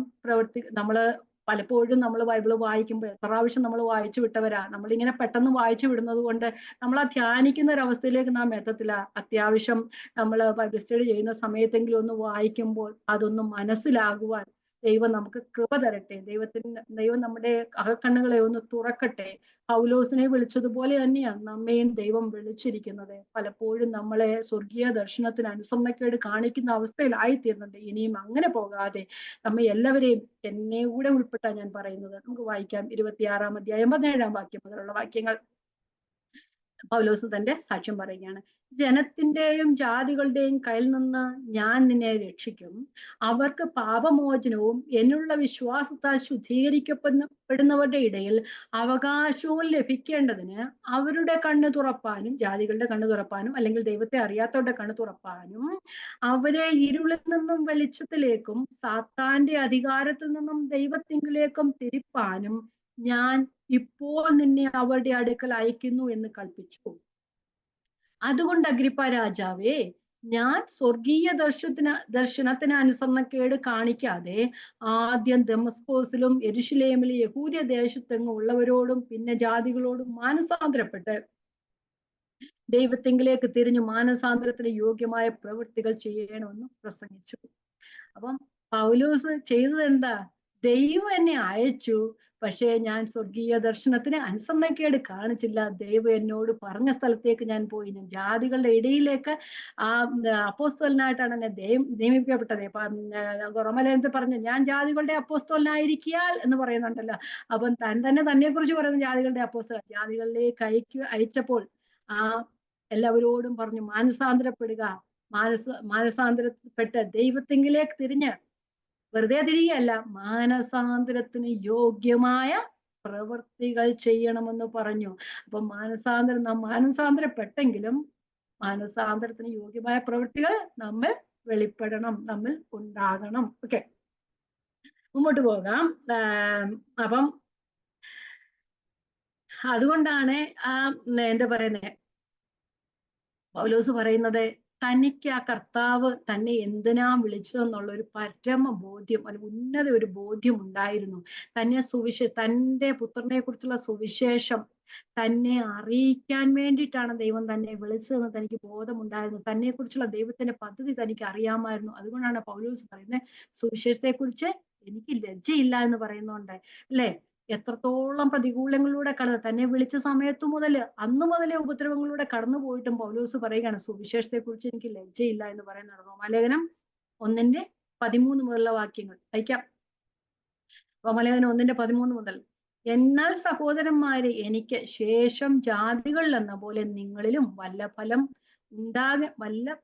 നമ്മള് പലപ്പോഴും നമ്മൾ ബൈബിള് വായിക്കുമ്പോൾ എത്ര പ്രാവശ്യം നമ്മൾ വായിച്ചു വിട്ടവരാ. നമ്മളിങ്ങനെ പെട്ടെന്ന് വായിച്ചു വിടുന്നത് കൊണ്ട് നമ്മൾ ആ ധ്യാനിക്കുന്ന ഒരു അവസ്ഥയിലേക്ക് നാം എത്തത്തില്ല. അത്യാവശ്യം നമ്മൾ ബൈബിൾ സ്റ്റഡി ചെയ്യുന്ന സമയത്തെങ്കിലും ഒന്ന് വായിക്കുമ്പോൾ അതൊന്ന് മനസ്സിലാകുവാൻ ദൈവം നമുക്ക് കൃപ തരട്ടെ. ദൈവം നമ്മുടെ അകക്കണ്ണുകളെ ഒന്ന് തുറക്കട്ടെ. പൗലോസിനെ വിളിച്ചതുപോലെ തന്നെയാണ് നമ്മയും ദൈവം വിളിച്ചിരിക്കുന്നത്. പലപ്പോഴും നമ്മളെ സ്വർഗീയ ദർശനത്തിന് അനുസരണക്കേട് കാണിക്കുന്ന അവസ്ഥയിലായിത്തീരുന്നുണ്ട്. ഇനിയും അങ്ങനെ പോകാതെ നമ്മെ എല്ലാവരെയും, എന്നെ കൂടെ ഉൾപ്പെട്ടാ ഞാൻ പറയുന്നത്, നമുക്ക് വായിക്കാം. 26-ാം അധ്യായം 17-ാം വാക്യം മുതലുള്ള വാക്യങ്ങൾ. പൗലോസ് തന്റെ സാക്ഷ്യം പറയുകയാണ്. ജനത്തിന്റെയും ജാതികളുടെയും കയ്യിൽ നിന്ന് ഞാൻ നിന്നെ രക്ഷിക്കും. അവർക്ക് പാപമോചനവും എന്നുള്ള വിശ്വാസത്താൽ ശുദ്ധീകരിക്കപ്പെടുന്നവരുടെ ഇടയിൽ അവകാശവും ലഭിക്കേണ്ടതിന് അവരുടെ കണ്ണ് തുറപ്പാനും, ജാതികളുടെ കണ്ണ് തുറപ്പാനും അല്ലെങ്കിൽ ദൈവത്തെ അറിയാത്തവരുടെ കണ്ണ് തുറപ്പാനും, അവരെ ഇരുളിൽ നിന്നും വെളിച്ചത്തിലേക്കും സാത്താന്റെ അധികാരത്തിൽ നിന്നും ദൈവത്തിങ്കിലേക്കും തിരിപ്പാനും ഞാൻ ഇപ്പോൾ നിന്നെ അവരുടെ അടുക്കൽ അയക്കുന്നു എന്ന് കൽപ്പിച്ചു. അതുകൊണ്ട് അഗ്രിപ്പ രാജാവേ, ഞാൻ സ്വർഗീയ ദർശനത്തിന് അനുസരണക്കേട് കാണിക്കാതെ ആദ്യം ദമസ്കോസിലും യെരുശലേമിലും യഹൂദ്യ ദേശത്തെങ്ങും ഉള്ളവരോടും പിന്നെ ജാതികളോടും മാനസാന്തരപ്പെട്ട് ദൈവത്തിങ്കിലേക്ക് തിരിഞ്ഞു മാനസാന്തരത്തിന് യോഗ്യമായ പ്രവൃത്തികൾ ചെയ്യണമെന്ന് പ്രസംഗിച്ചു. അപ്പം പൗലോസ് ചെയ്തത് എന്താ? ദൈവം എന്നെ അയച്ചു, പക്ഷേ ഞാൻ സ്വർഗീയ ദർശനത്തിന് അനുസരണക്കേട് കാണിച്ചില്ല. ദൈവം എന്നോട് പറഞ്ഞ സ്ഥലത്തേക്ക് ഞാൻ പോയി. ഞാൻ ജാതികളുടെ ഇടയിലേക്ക് അപ്പോസ്തലനായിട്ടാണ് എന്നെ നിയമിക്കപ്പെട്ടത്. റോമാലേഖനത്തിൽ പറഞ്ഞു, ഞാൻ ജാതികളുടെ അപ്പോസ്തലനായിരിക്കാൽ എന്ന് പറയുന്നുണ്ടല്ലോ. അപ്പം തന്നെ കുറിച്ച് പറയുന്ന ജാതികളുടെ അപ്പോസ്തലൻ. ജാതികളിലേക്ക് അയച്ചപ്പോൾ എല്ലാവരോടും പറഞ്ഞു മാനസാന്തരപ്പെടുക. മാനസാന്തരപ്പെട്ട് ദൈവത്തിങ്കിലേക്ക് തിരിഞ്ഞ് വെറുതെ തിരികെയല്ല, മാനസാന്തരത്തിന് യോഗ്യമായ പ്രവൃത്തികൾ ചെയ്യണമെന്ന് പറഞ്ഞു. അപ്പൊ നാം മാനസാന്തരപ്പെട്ടെങ്കിലും മാനസാന്തരത്തിന് യോഗ്യമായ പ്രവൃത്തികൾ നമ്മൾ വെളിപ്പെടണം, നമ്മൾ ഉണ്ടാകണം. ഓക്കെ, മുമ്പോട്ട് പോകാം. അപ്പം അതുകൊണ്ടാണ് എന്താ പറയുന്നത്, പൗലോസ് പറയുന്നത്, തനിക്ക് ആ കർത്താവ് തന്നെ എന്തിനാ വിളിച്ചതെന്നുള്ള ഒരു പരമ ബോധ്യം, അല്ലെങ്കിൽ ഉന്നത ഒരു ബോധ്യം ഉണ്ടായിരുന്നു. തന്റെ പുത്രനെ കുറിച്ചുള്ള സുവിശേഷം തന്നെ അറിയിക്കാൻ വേണ്ടിയിട്ടാണ് ദൈവം തന്നെ വിളിച്ചതെന്ന് തനിക്ക് ബോധമുണ്ടായിരുന്നു. തന്നെ കുറിച്ചുള്ള ദൈവത്തിന്റെ പദ്ധതി തനിക്ക് അറിയാമായിരുന്നു. അതുകൊണ്ടാണ് പൗലോസ് പറയുന്നത്, സുവിശേഷത്തെ കുറിച്ച് എനിക്ക് ലജ്ജയില്ല എന്ന് പറയുന്നുണ്ട്, അല്ലെ? എത്രത്തോളം പ്രതികൂലങ്ങളിലൂടെ തന്നെ വിളിച്ച സമയത്തു മുതൽ അന്നു മുതലേ ഉപദ്രവങ്ങളിലൂടെ കടന്നു പോയിട്ടും പൗലോസ് പറയുകയാണ്, സുവിശേഷത്തെ കുറിച്ച് എനിക്ക് ലജ്ജയില്ല എന്ന് പറയുന്നത്. റോമാലേഖനം 1:13 മുതലുള്ള വാക്യങ്ങൾ വായിക്കാം. റോമാലേഖനം 1:13 മുതൽ. എന്നാൽ സഹോദരന്മാരെ, എനിക്ക് ശേഷം ജാതികളിൽ എന്ന പോലെ നിങ്ങളിലും വല്ല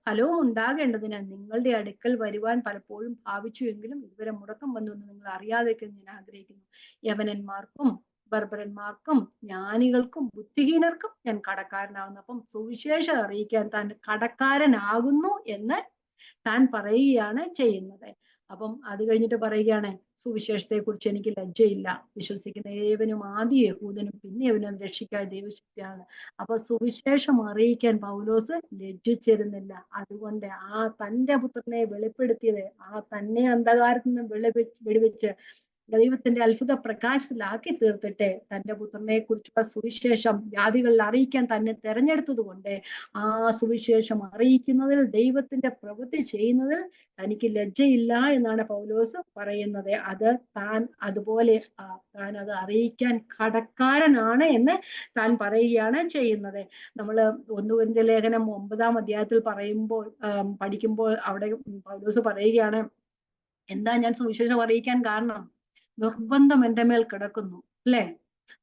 ഫലവും ഉണ്ടാകേണ്ടതിന് നിങ്ങളുടെ അടുക്കൽ വരുവാൻ പലപ്പോഴും ഭാവിച്ചു, എങ്കിലും ഇതുവരെ മുടക്കം വന്നു എന്ന് നിങ്ങൾ അറിയാതിരിക്കാൻ ഞാൻ ആഗ്രഹിക്കുന്നു. യവനന്മാർക്കും ബർബരന്മാർക്കും ജ്ഞാനികൾക്കും ബുദ്ധിഹീനർക്കും ഞാൻ കടക്കാരനാകുന്നു. അപ്പം സുവിശേഷം അറിയിക്കാൻ താൻ കടക്കാരനാകുന്നു എന്ന് താൻ പറയുകയാണ് ചെയ്യുന്നത്. അപ്പം അത് കഴിഞ്ഞിട്ട് പറയുകയാണ്, സുവിശേഷത്തെ കുറിച്ച് എനിക്ക് ലജ്ജയില്ല. വിശ്വസിക്കുന്ന ഏവനും ആദ്യ യഹൂദനും പിന്നെ അവനും രക്ഷിക്കാൻ ദൈവശക്തിയാണ്. അപ്പൊ സുവിശേഷം അറിയിക്കാൻ പൗലോസ് ലജ്ജിച്ചിരുന്നില്ല. അതുകൊണ്ട് തന്റെ പുത്രനെ വെളിപ്പെടുത്തിയത്, തന്നെ അന്ധകാരത്തിൽ നിന്ന് വെടിവെച്ച് ദൈവത്തിന്റെ അത്ഭുത പ്രകാശത്തിലാക്കി തീർത്തിട്ട് തന്റെ പുത്രനെ കുറിച്ചുള്ള സുവിശേഷം ജാതികളിൽ അറിയിക്കാൻ തന്നെ തെരഞ്ഞെടുത്തത് കൊണ്ട് ആ സുവിശേഷം അറിയിക്കുന്നതിൽ, ദൈവത്തിന്റെ പ്രവൃത്തി ചെയ്യുന്നതിൽ തനിക്ക് ലജ്ജയില്ല എന്നാണ് പൗലോസ് പറയുന്നത്. അത് താൻ അതുപോലെ താൻ അത് അറിയിക്കാൻ കടക്കാരനാണ് എന്ന് താൻ പറയുകയാണ് ചെയ്യുന്നത്. നമ്മൾ 1 കൊരിന്ത്യർ ലേഖനം 9-ാം അധ്യായത്തിൽ പഠിക്കുമ്പോൾ അവിടെ പൗലോസ് പറയുകയാണ്, എന്താ ഞാൻ സുവിശേഷം അറിയിക്കാൻ കാരണം? നിർബന്ധം എൻ്റെ മേൽ കിടക്കുന്നു, അല്ലേ?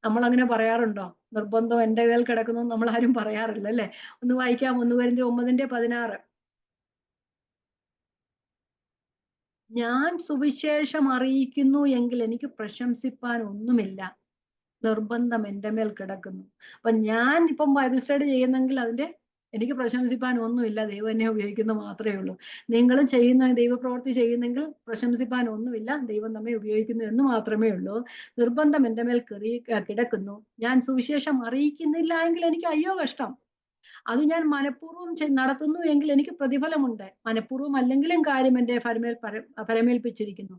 നമ്മൾ അങ്ങനെ പറയാറുണ്ടോ? നിർബന്ധം എൻ്റെ മേൽ കിടക്കുന്നു നമ്മൾ ആരും പറയാറില്ല, അല്ലേ? ഒന്ന് വായിക്കാം, 1 കൊരിന്ത്യർ 9:16. ഞാൻ സുവിശേഷം അറിയിക്കുന്നു എങ്കിൽ എനിക്ക് പ്രശംസിപ്പാൻ ഒന്നുമില്ല, നിർബന്ധം എൻ്റെ മേൽ കിടക്കുന്നു. അപ്പൊ ഞാൻ ഇപ്പം ബൈബിൾ സ്റ്റഡി ചെയ്യുന്നെങ്കിൽ അതിന്റെ എനിക്ക് പ്രശംസിപ്പാൻ ഒന്നുമില്ല, ദൈവം എന്നെ ഉപയോഗിക്കുന്നത് മാത്രമേ ഉള്ളൂ. നിങ്ങളും ചെയ്യുന്ന ദൈവപ്രവൃത്തി ചെയ്യുന്നെങ്കിൽ പ്രശംസിപ്പാൻ ഒന്നുമില്ല, ദൈവം നമ്മെ ഉപയോഗിക്കുന്നു എന്ന് മാത്രമേ ഉള്ളൂ. നിർബന്ധം എൻ്റെ മേൽ കിടക്കുന്നു. ഞാൻ സുവിശേഷം അറിയിക്കുന്നില്ല എങ്കിൽ എനിക്ക് അയ്യോ കഷ്ടം. അത് ഞാൻ മനഃപൂർവ്വം നടത്തുന്നു എങ്കിൽ എനിക്ക് പ്രതിഫലമുണ്ട്. മനഃപൂർവ്വം അല്ലെങ്കിലും കാര്യം എൻ്റെ പരമേൽപ്പിച്ചിരിക്കുന്നു.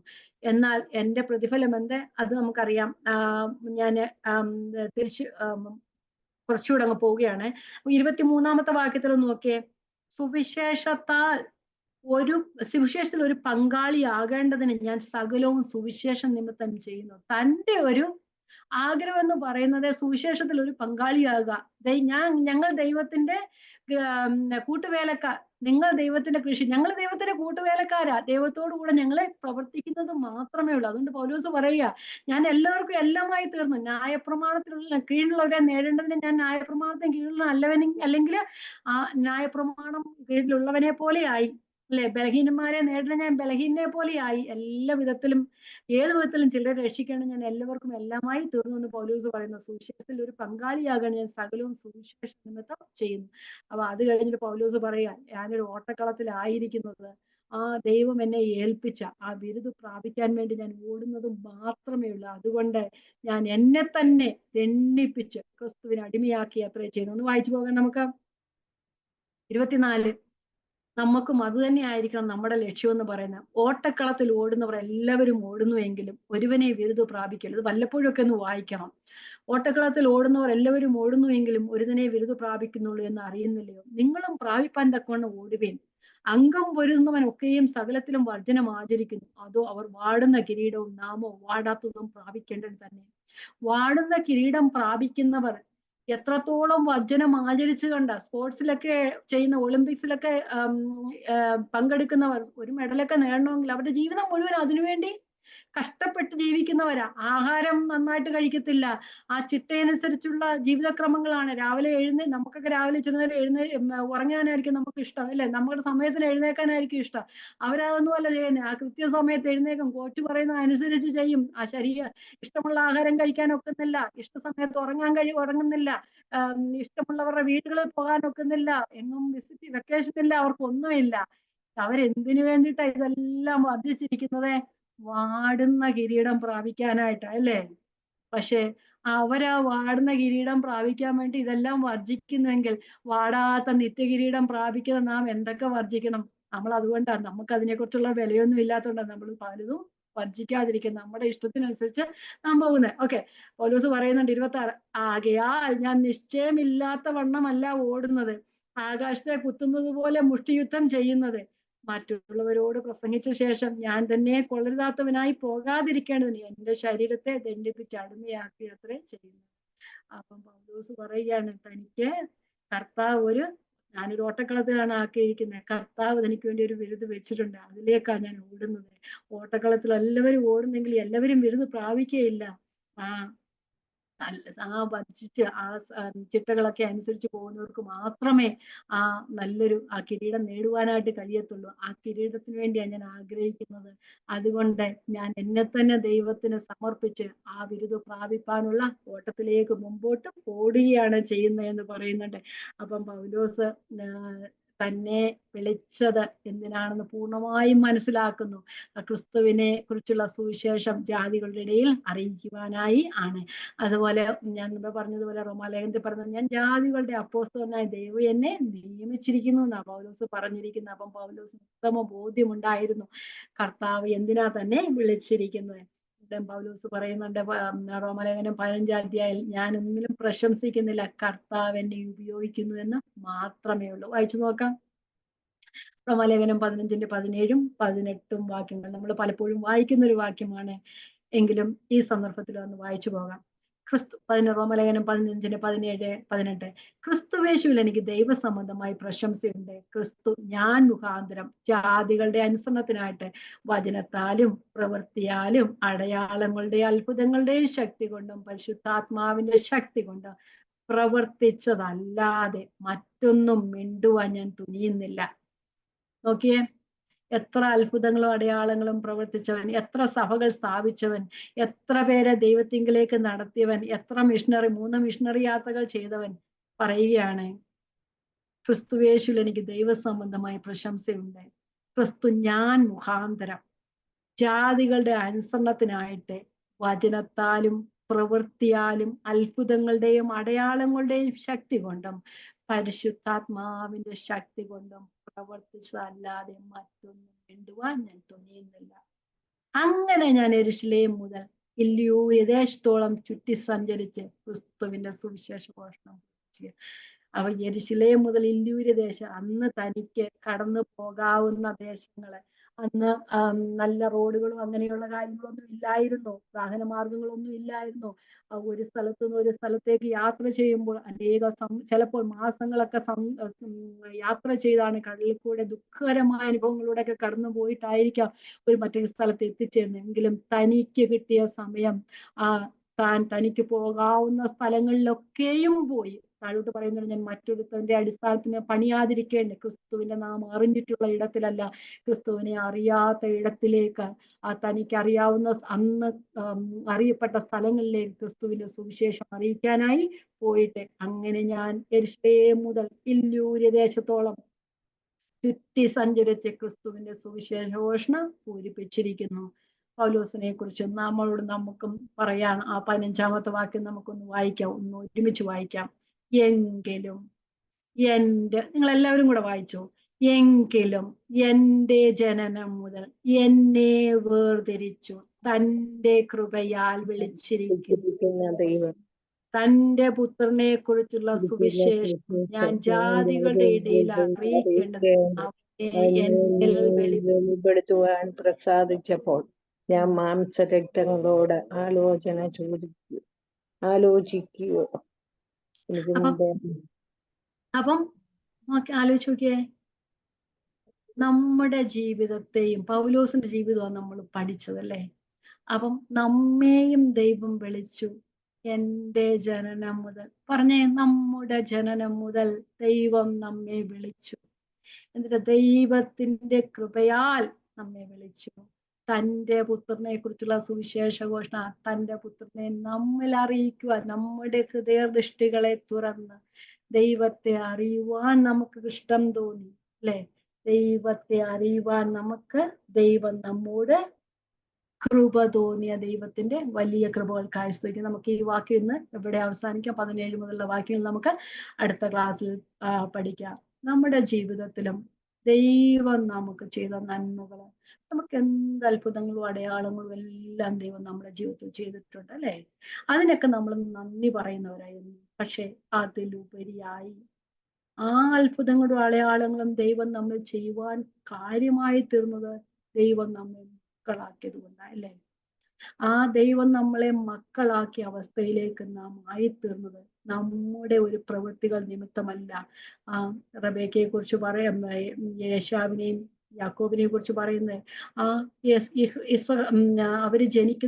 എന്നാൽ എൻ്റെ പ്രതിഫലം എന്ത്? അത് നമുക്കറിയാം. ഞാൻ തിരിച്ച് കുറച്ചുകൂടെ അങ്ങ് പോവുകയാണ്. 23-ാമത്തെ വാക്യത്തിൽ ഒന്ന് നോക്കിയേ. സുവിശേഷത്തിൽ ഒരു പങ്കാളിയാകേണ്ടതിന് ഞാൻ സകലവും സുവിശേഷം നിമിത്തം ചെയ്യുന്നു. തൻ്റെ ഒരു ആഗ്രഹം എന്ന് പറയുന്നത് സുവിശേഷത്തിൽ ഒരു പങ്കാളിയാകുക. ഞങ്ങൾ ദൈവത്തിന്റെ കൂട്ടുവേലക്കാർ, നിങ്ങൾ ദൈവത്തിന്റെ കൃഷി, ഞങ്ങൾ ദൈവത്തിന്റെ കൂട്ടുവേലക്കാരാ. ദൈവത്തോടു കൂടെ ഞങ്ങളെ പ്രവർത്തിക്കുന്നത് മാത്രമേ ഉള്ളൂ. അതുകൊണ്ട് പൗലോസ് പറയുക, ഞാൻ എല്ലാവർക്കും എല്ലാമായി തീർന്നു. ന്യായപ്രമാണത്തിലുള്ള കീഴിലുള്ളവരെ നേടേണ്ടതിന് ഞാൻ ന്യായപ്രമാണത്തിന് കീഴിലുള്ള അല്ലെങ്കിൽ ആ ന്യായപ്രമാണം കീഴിലുള്ളവനെ പോലെ ആയി, അല്ലെ? ബലഹീനന്മാരെ നേടുന്ന ഞാൻ ബലഹീനെ പോലെ ആയി. എല്ലാ വിധത്തിലും ഏത് വിധത്തിലും ചിലരെ രക്ഷിക്കണം, ഞാൻ എല്ലാവർക്കും എല്ലാമായി തീർന്നു എന്ന് പൗലോസ് പറയുന്നു. സുവിശേഷത്തിൽ ഒരു പങ്കാളിയാകാൻ ഞാൻ സകലവും സുവിശേഷ നിമിത്തം ചെയ്യുന്നു. അപ്പൊ അത് കഴിഞ്ഞിട്ട് പൗലോസ് പറയാ, ഞാനൊരു ഓട്ടക്കളത്തിലായിരിക്കുന്നത് ദൈവം എന്നെ ഏൽപ്പിച്ച ആ ബിരുദ് പ്രാപിക്കാൻ വേണ്ടി ഞാൻ ഓടുന്നത് മാത്രമേ ഉള്ളൂ. അതുകൊണ്ട് ഞാൻ എന്നെ തന്നെ ദണ്ഡിപ്പിച്ച് ക്രിസ്തുവിന് അടിമയാക്കി യാത്ര ചെയ്യുന്നു. ഒന്ന് വായിച്ചു പോകാം നമുക്ക്. 24. നമുക്കും അത് തന്നെ ആയിരിക്കണം നമ്മുടെ ലക്ഷ്യം എന്ന് പറയുന്നത്. ഓട്ടക്കളത്തിൽ ഓടുന്നവർ എല്ലാവരും ഓടുന്നുവെങ്കിലും ഒരുവനെ ബിരുദ് പ്രാപിക്കരുത്. വല്ലപ്പോഴും ഒക്കെ ഒന്ന് വായിക്കണം. ഓട്ടക്കളത്തിൽ ഓടുന്നവർ എല്ലാവരും ഓടുന്നുവെങ്കിലും ഒരുവനെ ബിരുദ് പ്രാപിക്കുന്നുള്ളൂ എന്ന് അറിയുന്നില്ലയോ? നിങ്ങളും പ്രാപിപ്പാൻ തക്കവണ്ണം ഓടുവേൻ. അംഗം പൊരുതുന്നവൻ ഒക്കെയും സകലത്തിലും വർജനം ആചരിക്കുന്നു. അതോ അവർ വാടുന്ന കിരീടവും നാമോ വാടാത്തതും പ്രാപിക്കേണ്ടത് തന്നെ. വാടുന്ന കിരീടം പ്രാപിക്കുന്നവർ എത്രത്തോളം വർജനം ആചരിച്ചു കണ്ട. സ്പോർട്സിലൊക്കെ ചെയ്യുന്ന, ഒളിമ്പിക്സിലൊക്കെ പങ്കെടുക്കുന്നവർ ഒരു മെഡലൊക്കെ നേടണമെങ്കിൽ അവരുടെ ജീവിതം മുഴുവൻ അതിനുവേണ്ടി കഷ്ടപ്പെട്ട് ജീവിക്കുന്നവരാ. ആഹാരം നന്നായിട്ട് കഴിക്കത്തില്ല. ആ ചിട്ടയനുസരിച്ചുള്ള ജീവിതക്രമങ്ങളാണ്. നമുക്കൊക്കെ രാവിലെ ഉറങ്ങാനായിരിക്കും നമുക്ക് ഇഷ്ടം, അല്ലെ? നമ്മുടെ സമയത്തിന് എഴുന്നേക്കാനായിരിക്കും ഇഷ്ടം. അവരതൊന്നും അല്ല ചെയ്യുന്നത്. ആ കൃത്യസമയത്ത് എഴുന്നേക്കും, കോച്ച് പറയുന്നത് അനുസരിച്ച് ചെയ്യും. ഇഷ്ടമുള്ള ആഹാരം കഴിക്കാൻ ഒക്കുന്നില്ല, ഇഷ്ടസമയത്ത് ഉറങ്ങുന്നില്ല, ഇഷ്ടമുള്ളവരുടെ വീടുകളിൽ പോകാൻ ഒക്കുന്നില്ല, എങ്ങും വെക്കേഷൻ ഇല്ല, അവർക്കൊന്നുമില്ല. അവരെന്തിനു വേണ്ടിയിട്ടാ ഇതെല്ലാം വർദ്ധിച്ചിരിക്കുന്നത്? വാടുന്ന കിരീടം പ്രാപിക്കാനായിട്ടാ, അല്ലേ? പക്ഷെ അവരാ വാടുന്ന കിരീടം പ്രാപിക്കാൻ വേണ്ടി ഇതെല്ലാം വർജിക്കുന്നുവെങ്കിൽ വാടാത്ത നിത്യകിരീടം പ്രാപിക്കുന്ന നാം എന്തൊക്കെ വർജിക്കണം? നമ്മൾ അതുകൊണ്ടാണ്, നമുക്ക് അതിനെക്കുറിച്ചുള്ള വിലയൊന്നും ഇല്ലാത്തതുകൊണ്ടാണ് നമ്മൾ പലതും വർജിക്കാതിരിക്കും, നമ്മുടെ ഇഷ്ടത്തിനനുസരിച്ച് നാം പോകുന്നത്. ഓക്കെ, പൗലോസ് പറയുന്നുണ്ട് 26. ആകയാൽ ഞാൻ നിശ്ചയമില്ലാത്ത വണ്ണമല്ല ഓടുന്നത്, ആകാശത്തെ കുത്തുന്നത് പോലെ മുഷ്ടിയുദ്ധം ചെയ്യുന്നത്. മറ്റുള്ളവരോട് പ്രസംഗിച്ച ശേഷം ഞാൻ തന്നെ കൊള്ളരുതാത്തവനായി പോകാതിരിക്കേണ്ടതിന് എന്റെ ശരീരത്തെ ദണ്ഡിപ്പിച്ച് അടിമയാക്കി അത്രേ ചെയ്യുന്നു. അപ്പം പൗലോസ് പറയുകയാണ്, തനിക്ക് കർത്താവ് ഞാനൊരു ഓട്ടക്കളത്തിലാണ് ആക്കിയിരിക്കുന്നത്. കർത്താവ് എനിക്ക് വേണ്ടി ഒരു ബിരുദ് വെച്ചിട്ടുണ്ട്, അതിലേക്കാണ് ഞാൻ ഓടുന്നത്. ഓട്ടക്കളത്തിൽ എല്ലാവരും ഓടുന്നെങ്കിൽ എല്ലാവരും ബിരുദ് പ്രാപിക്കുകയില്ല. വർജിച്ച് ചിട്ടകളൊക്കെ അനുസരിച്ച് പോകുന്നവർക്ക് മാത്രമേ നല്ലൊരു കിരീടം നേടുവാനായിട്ട് കഴിയത്തുള്ളൂ. ആ കിരീടത്തിന് വേണ്ടിയാണ് ഞാൻ ആഗ്രഹിക്കുന്നത്. അതുകൊണ്ട് ഞാൻ എന്നെ തന്നെ ദൈവത്തിന് സമർപ്പിച്ച് ആ ബിരുദം പ്രാപിപ്പാനുള്ള ഓട്ടത്തിലേക്ക് മുമ്പോട്ട് ഓടുകയാണ് ചെയ്യുന്നതെന്ന് പറയുന്നുണ്ട്. അപ്പം പൗലോസ് തന്നെ വിളിച്ചത് എന്തിനാണെന്ന് പൂർണ്ണമായും മനസ്സിലാക്കുന്നു. ക്രിസ്തുവിനെ കുറിച്ചുള്ള സുവിശേഷം ജാതികളുടെ ഇടയിൽ അറിയിക്കുവാനായി ആണ്. അതുപോലെ ഞാൻ മുമ്പ് പറഞ്ഞതുപോലെ റോമാലേഖനത്തിൽ പറഞ്ഞത്, ഞാൻ ജാതികളുടെ അപ്പോസ്തലനായി ദൈവം എന്നെ നിയമിച്ചിരിക്കുന്നു എന്നാ പൗലോസ് പറഞ്ഞിരിക്കുന്നത്. അപ്പം പൗലോസ് ഉത്തമ ബോധ്യമുണ്ടായിരുന്നു കർത്താവ് എന്തിനാ തന്നെ വിളിച്ചിരിക്കുന്നത്. ഇവിടെയും പൗലോസ് പറയുന്നുണ്ട്, റോമലേഖനം 15 അധ്യായം, ഞാൻ ഒന്നിലും പ്രശംസിക്കുന്നില്ല, കർത്താവ് എന്നെ ഉപയോഗിക്കുന്നു എന്ന് മാത്രമേ ഉള്ളൂ. വായിച്ചു നോക്കാം. റോമാലേഖനം 15-17-18 വാക്യങ്ങൾ നമ്മൾ പലപ്പോഴും വായിക്കുന്ന ഒരു വാക്യമാണ്, എങ്കിലും ഈ സന്ദർഭത്തിൽ ഒന്ന് വായിച്ചു പോകാം. റോമാലേഖനം 15-17-18. ക്രിസ്തുവേശുവിൽ എനിക്ക് ദൈവസംബന്ധമായി പ്രശംസയുണ്ട്. ക്രിസ്തു ഞാൻ മുഖാന്തരം ജാതികളുടെ അനുസരണത്തിനായിട്ട് വചനത്താലും പ്രവൃത്തിയാലും അടയാളങ്ങളുടെ അത്ഭുതങ്ങളുടെയും ശക്തി കൊണ്ടും പരിശുദ്ധാത്മാവിന്റെ ശക്തി കൊണ്ടും പ്രവർത്തിച്ചതല്ലാതെ മറ്റൊന്നും മിണ്ടുവാൻ ഞാൻ തുനിയുന്നില്ല. നോക്കിയേ, എത്ര അത്ഭുതങ്ങളും അടയാളങ്ങളും പ്രവർത്തിച്ചവൻ, എത്ര സഭകൾ സ്ഥാപിച്ചവൻ, എത്ര പേരെ ദൈവത്തിങ്കിലേക്ക് നടത്തിയവൻ, എത്ര 3 മിഷണറി യാത്രകൾ ചെയ്തവൻ പറയുകയാണ്, ക്രിസ്തുവേശുവിൽ എനിക്ക് ദൈവസംബന്ധമായ പ്രശംസയുണ്ട്. ക്രിസ്തു ഞാൻ മുഖാന്തരം ജാതികളുടെ അനുസരണത്തിനായിട്ട് വചനത്താലും പ്രവൃത്തിയാലും അത്ഭുതങ്ങളുടെയും അടയാളങ്ങളുടെയും ശക്തി കൊണ്ടും പരിശുദ്ധാത്മാവിന്റെ ശക്തി കൊണ്ടും പ്രവർത്തിച്ചതല്ലാതെ മറ്റൊന്നും മിണ്ടുവാൻ ഞാൻ തുനിയുന്നില്ല. അങ്ങനെ ഞാൻ യെരൂശലേം മുതൽ ഇല്ലിയൂർ ദേശത്തോളം ചുറ്റി സഞ്ചരിച്ച് ക്രിസ്തുവിന്റെ സുവിശേഷ ഘോഷണം ചെയ്തു. അവ യെരൂശലേം മുതൽ ഇല്ലിയൂർ ദേശം, അന്ന് തനിക്ക് കടന്നു പോകാവുന്ന ദേശങ്ങള്, അന്ന് നല്ല റോഡുകളും അങ്ങനെയുള്ള കാര്യങ്ങളൊന്നും ഇല്ലായിരുന്നു, വാഹനമാർഗങ്ങളൊന്നും ഇല്ലായിരുന്നു. ഒരു സ്ഥലത്തു നിന്ന് ഒരു സ്ഥലത്തേക്ക് യാത്ര ചെയ്യുമ്പോൾ ചിലപ്പോൾ മാസങ്ങളൊക്കെ യാത്ര ചെയ്താണ് കടലിൽ കൂടെ ദുഃഖകരമായ അനുഭവങ്ങളിലൂടെയൊക്കെ കടന്നു പോയിട്ടായിരിക്കാം മറ്റൊരു സ്ഥലത്ത് എത്തിച്ചേർന്നെങ്കിലും തനിക്ക് കിട്ടിയ സമയം തനിക്ക് പോകാവുന്ന സ്ഥലങ്ങളിലൊക്കെയും പോയി. താഴോട്ട് പറയുന്നത്, ഞാൻ മറ്റൊരുത്തന്റെ അടിസ്ഥാനത്തിന് പണിയാതിരിക്കേണ്ട, ക്രിസ്തുവിന്റെ നാം അറിഞ്ഞിട്ടുള്ള ഇടത്തിലല്ല, ക്രിസ്തുവിനെ അറിയാത്ത ഇടത്തിലേക്ക്, തനിക്ക് അറിയാവുന്ന അന്ന് അറിയപ്പെട്ട സ്ഥലങ്ങളിലേക്ക് ക്രിസ്തുവിന്റെ സുവിശേഷം അറിയിക്കാനായി പോയിട്ട്, അങ്ങനെ ഞാൻ യെരൂശലേം മുതൽ ഇല്ലിയൂർ ദേശത്തോളം ചുറ്റി സഞ്ചരിച്ച് ക്രിസ്തുവിന്റെ സുവിശേഷ ഘോഷണം പൂരിപ്പിച്ചിരിക്കുന്നു. പൗലോസിനെ കുറിച്ച് നമുക്കും പറയാണ്. ആ 15-ാമത്തെ വാക്യം നമുക്കൊന്ന് വായിക്കാം, ഒന്ന് ഒരുമിച്ച് വായിക്കാം. എങ്കിലും നിങ്ങൾ എല്ലാവരും കൂടെ വായിച്ചോ. എങ്കിലും എന്റെ ജനനം മുതൽ എന്നെ വേർതിരിച്ചു തന്റെ കൃപയാൽ വിളിച്ചിരിക്കുന്ന ദൈവം തന്റെ പുത്രനെ കുറിച്ചുള്ള സുവിശേഷം ഞാൻ ജാതികളുടെ ഇടയിൽ അറിയിക്കേണ്ടത് വെളിപ്പെടുത്തുവാൻ പ്രസാദിച്ചപ്പോൾ ഞാൻ മാംസരക്തങ്ങളോട് ആലോചിക്കുകയോ. അപ്പം ആലോചിച്ച് നോക്കിയേ, നമ്മുടെ ജീവിതത്തെയും പൗലോസിന്റെ ജീവിതമാണ് നമ്മൾ പഠിച്ചതല്ലേ. അപ്പം നമ്മെയും ദൈവം വിളിച്ചു. എന്റെ ജനനം മുതൽ, പറഞ്ഞേ, നമ്മുടെ ജനനം മുതൽ ദൈവം നമ്മെ വിളിച്ചു. എന്നിട്ട് ദൈവത്തിന്റെ കൃപയാൽ നമ്മെ വിളിച്ചു. തന്റെ പുത്രനെ കുറിച്ചുള്ള സുവിശേഷ ഘോഷണ, തന്റെ പുത്രനെ നമ്മിൽ അറിയിക്കുവാൻ, നമ്മുടെ ഹൃദയദൃഷ്ടികളെ തുറന്ന് ദൈവത്തെ അറിയുവാൻ നമുക്ക് ഇഷ്ടം തോന്നി അല്ലെ. ദൈവത്തെ അറിയുവാൻ നമുക്ക് ദൈവം നമ്മോട് കൃപ തോന്നിയ ദൈവത്തിന്റെ വലിയ കൃപകൾക്കായി സ്തുതിക്കും. നമുക്ക് ഈ വാക്യം ഇന്ന് ഇവിടെ അവസാനിക്കാം. 17 മുതലുള്ള വാക്യങ്ങൾ നമുക്ക് അടുത്ത ക്ലാസ്സിൽ പഠിക്കാം. നമ്മുടെ ജീവിതത്തിലും ദൈവം നമുക്ക് ചെയ്ത നന്മകള്, നമുക്ക് എന്ത് അത്ഭുതങ്ങളും അടയാളങ്ങളും എല്ലാം ദൈവം നമ്മുടെ ജീവിതത്തിൽ ചെയ്തിട്ടുണ്ട് അല്ലെ. അതിനൊക്കെ നമ്മൾ നന്ദി പറയുന്നവരായിരുന്നു. പക്ഷെ അതിലുപരിയായി ആ അത്ഭുതങ്ങളും അടയാളങ്ങളും ദൈവം നമ്മൾ ചെയ്യുവാൻ കാര്യമായി തീർന്നത് ദൈവം നമ്മെ മക്കളാക്കിയത് കൊണ്ടാണ് അല്ലേ. ആ ദൈവം നമ്മളെ മക്കളാക്കിയ അവസ്ഥയിലേക്ക് നാം ആയിത്തീർന്നത് നമ്മുടെ ഒരു പ്രവൃത്തികൾ നിമിത്തമല്ല. റബേക്കയെ കുറിച്ച് യേശാവിനെയും യാക്കോബിനെ കുറിച്ച് പറയുന്നത്, അവര്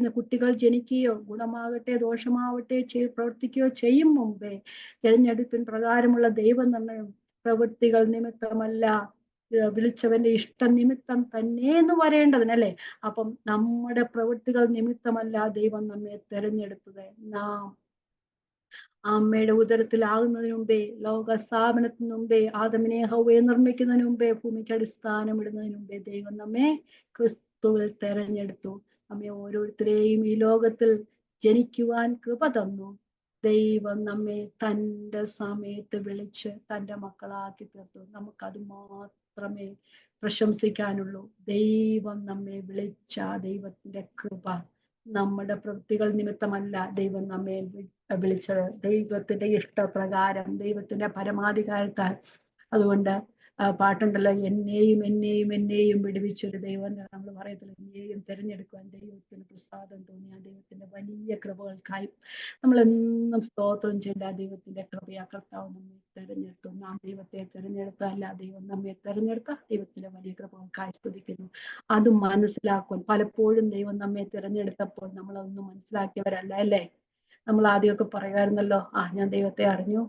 കുട്ടികൾ ജനിക്കുകയോ ഗുണമാകട്ടെ ദോഷമാവട്ടെ പ്രവർത്തിക്കുകയോ ചെയ്യും മുമ്പേ തിരഞ്ഞെടുപ്പിൻ പ്രകാരമുള്ള ദൈവനിർണ്ണയം പ്രവൃത്തികൾ നിമിത്തമല്ല, വിളിച്ചവന്റെ ഇഷ്ടനിമിത്തം തന്നെ എന്ന് വരേണ്ടതിനല്ലേ. അപ്പം നമ്മുടെ പ്രവൃത്തികൾ നിമിത്തമല്ല ദൈവം നമ്മെ തെരഞ്ഞെടുത്തത്. നാം അമ്മയുടെ ഉദരത്തിലാകുന്നതിന് മുമ്പേ, ലോക സ്ഥാപനത്തിന് മുമ്പേ, ആദമിനെ ഹവ്വയെ നിർമ്മിക്കുന്നതിന് മുമ്പേ, ഭൂമിക്ക് അടിസ്ഥാനം ഇടുന്നതിന് മുമ്പേ ദൈവം നമ്മെ ക്രിസ്തുവിൽ തെരഞ്ഞെടുത്തു. നമ്മെ ഓരോരുത്തരെയും ഈ ലോകത്തിൽ ജനിക്കുവാൻ കൃപ തന്നു. ദൈവം നമ്മെ തൻ്റെ സമയത്ത് വിളിച്ച് തൻ്റെ മക്കളാക്കി തീർത്തു. നമുക്കത് മാത്രമേ പ്രശംസിക്കാനുള്ളൂ. ദൈവം നമ്മെ വിളിച്ച ദൈവത്തിന്റെ കൃപ നമ്മുടെ പ്രവൃത്തികൾ നിമിത്തമല്ല ദൈവം നമ്മെ വിളിച്ചത്, ദൈവത്തിന്റെ ഇഷ്ടപ്രകാരം, ദൈവത്തിന്റെ പരമാധികാരത്താൽ. അതുകൊണ്ട് പാട്ടുണ്ടല്ലോ, എന്നെയും വിടുവിച്ചൊരു ദൈവം എന്ന് നമ്മൾ പറയത്തില്ല. എന്നെയും തിരഞ്ഞെടുക്കുവാൻ ദൈവത്തിന് പ്രസാദം തോന്നിയ ദൈവത്തിന്റെ വലിയ കൃപകൾക്കായി നമ്മൾ എന്നും സ്തോത്രം ചെയ്യേണ്ട. ദൈവത്തിന്റെ കൃപയാ കർത്താവ് നമ്മെ തെരഞ്ഞെടുത്തു. നാം ദൈവത്തെ തിരഞ്ഞെടുത്തല്ല, ദൈവം നമ്മെ തെരഞ്ഞെടുത്ത ദൈവത്തിന്റെ വലിയ കൃപകൾക്കായി സ്തുതിക്കുന്നു. അത് മനസ്സിലാക്കുവാൻ പലപ്പോഴും ദൈവം നമ്മെ തിരഞ്ഞെടുത്തപ്പോൾ നമ്മളതൊന്നും മനസ്സിലാക്കിയവരല്ല, അല്ലേ? നമ്മൾ ആദ്യമൊക്കെ പറയുമായിരുന്നല്ലോ, ഞാൻ ദൈവത്തെ അറിഞ്ഞു.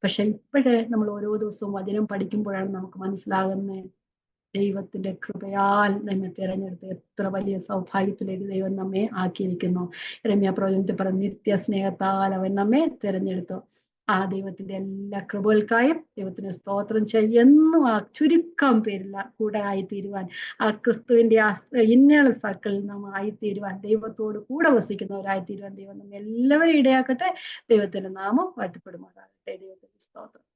പക്ഷെ ഇപ്പോഴേ നമ്മൾ ഓരോ ദിവസവും വചനം പഠിക്കുമ്പോഴാണ് നമുക്ക് മനസ്സിലാകുന്നത്, ദൈവത്തിന്റെ കൃപയാൽ നമ്മെ തിരഞ്ഞെടുത്ത് എത്ര വലിയ സൗഭാഗ്യത്തിലേക്ക് ദൈവം നമ്മെ ആക്കിയിരിക്കുന്നു. യിരെമ്യാ പ്രവചനത്തിൽ പറഞ്ഞ നിത്യ സ്നേഹത്താൽ അവൻ നമ്മെ തിരഞ്ഞെടുത്തു. ദൈവത്തിന്റെ എല്ലാ കൃപകൾക്കായും ദൈവത്തിന് സ്തോത്രം ചെയ്യുന്നു. ചുരുക്കം പേരില്ല കൂടെ ആയിത്തീരുവാൻ, ക്രിസ്തുവിന്റെ ഇന്നേൾ സർക്കിളിൽ നാം ആയിത്തീരുവാൻ, ദൈവത്തോട് കൂടെ വസിക്കുന്നവരായിത്തീരുവാൻ ദൈവം നമ്മെ എല്ലാവരും ഇടയാക്കട്ടെ. ദൈവത്തിന്റെ നാമം വാഴ്ത്തപ്പെടുമാറാകട്ടെ. ദൈവത്തിന്റെ സ്തോത്രം.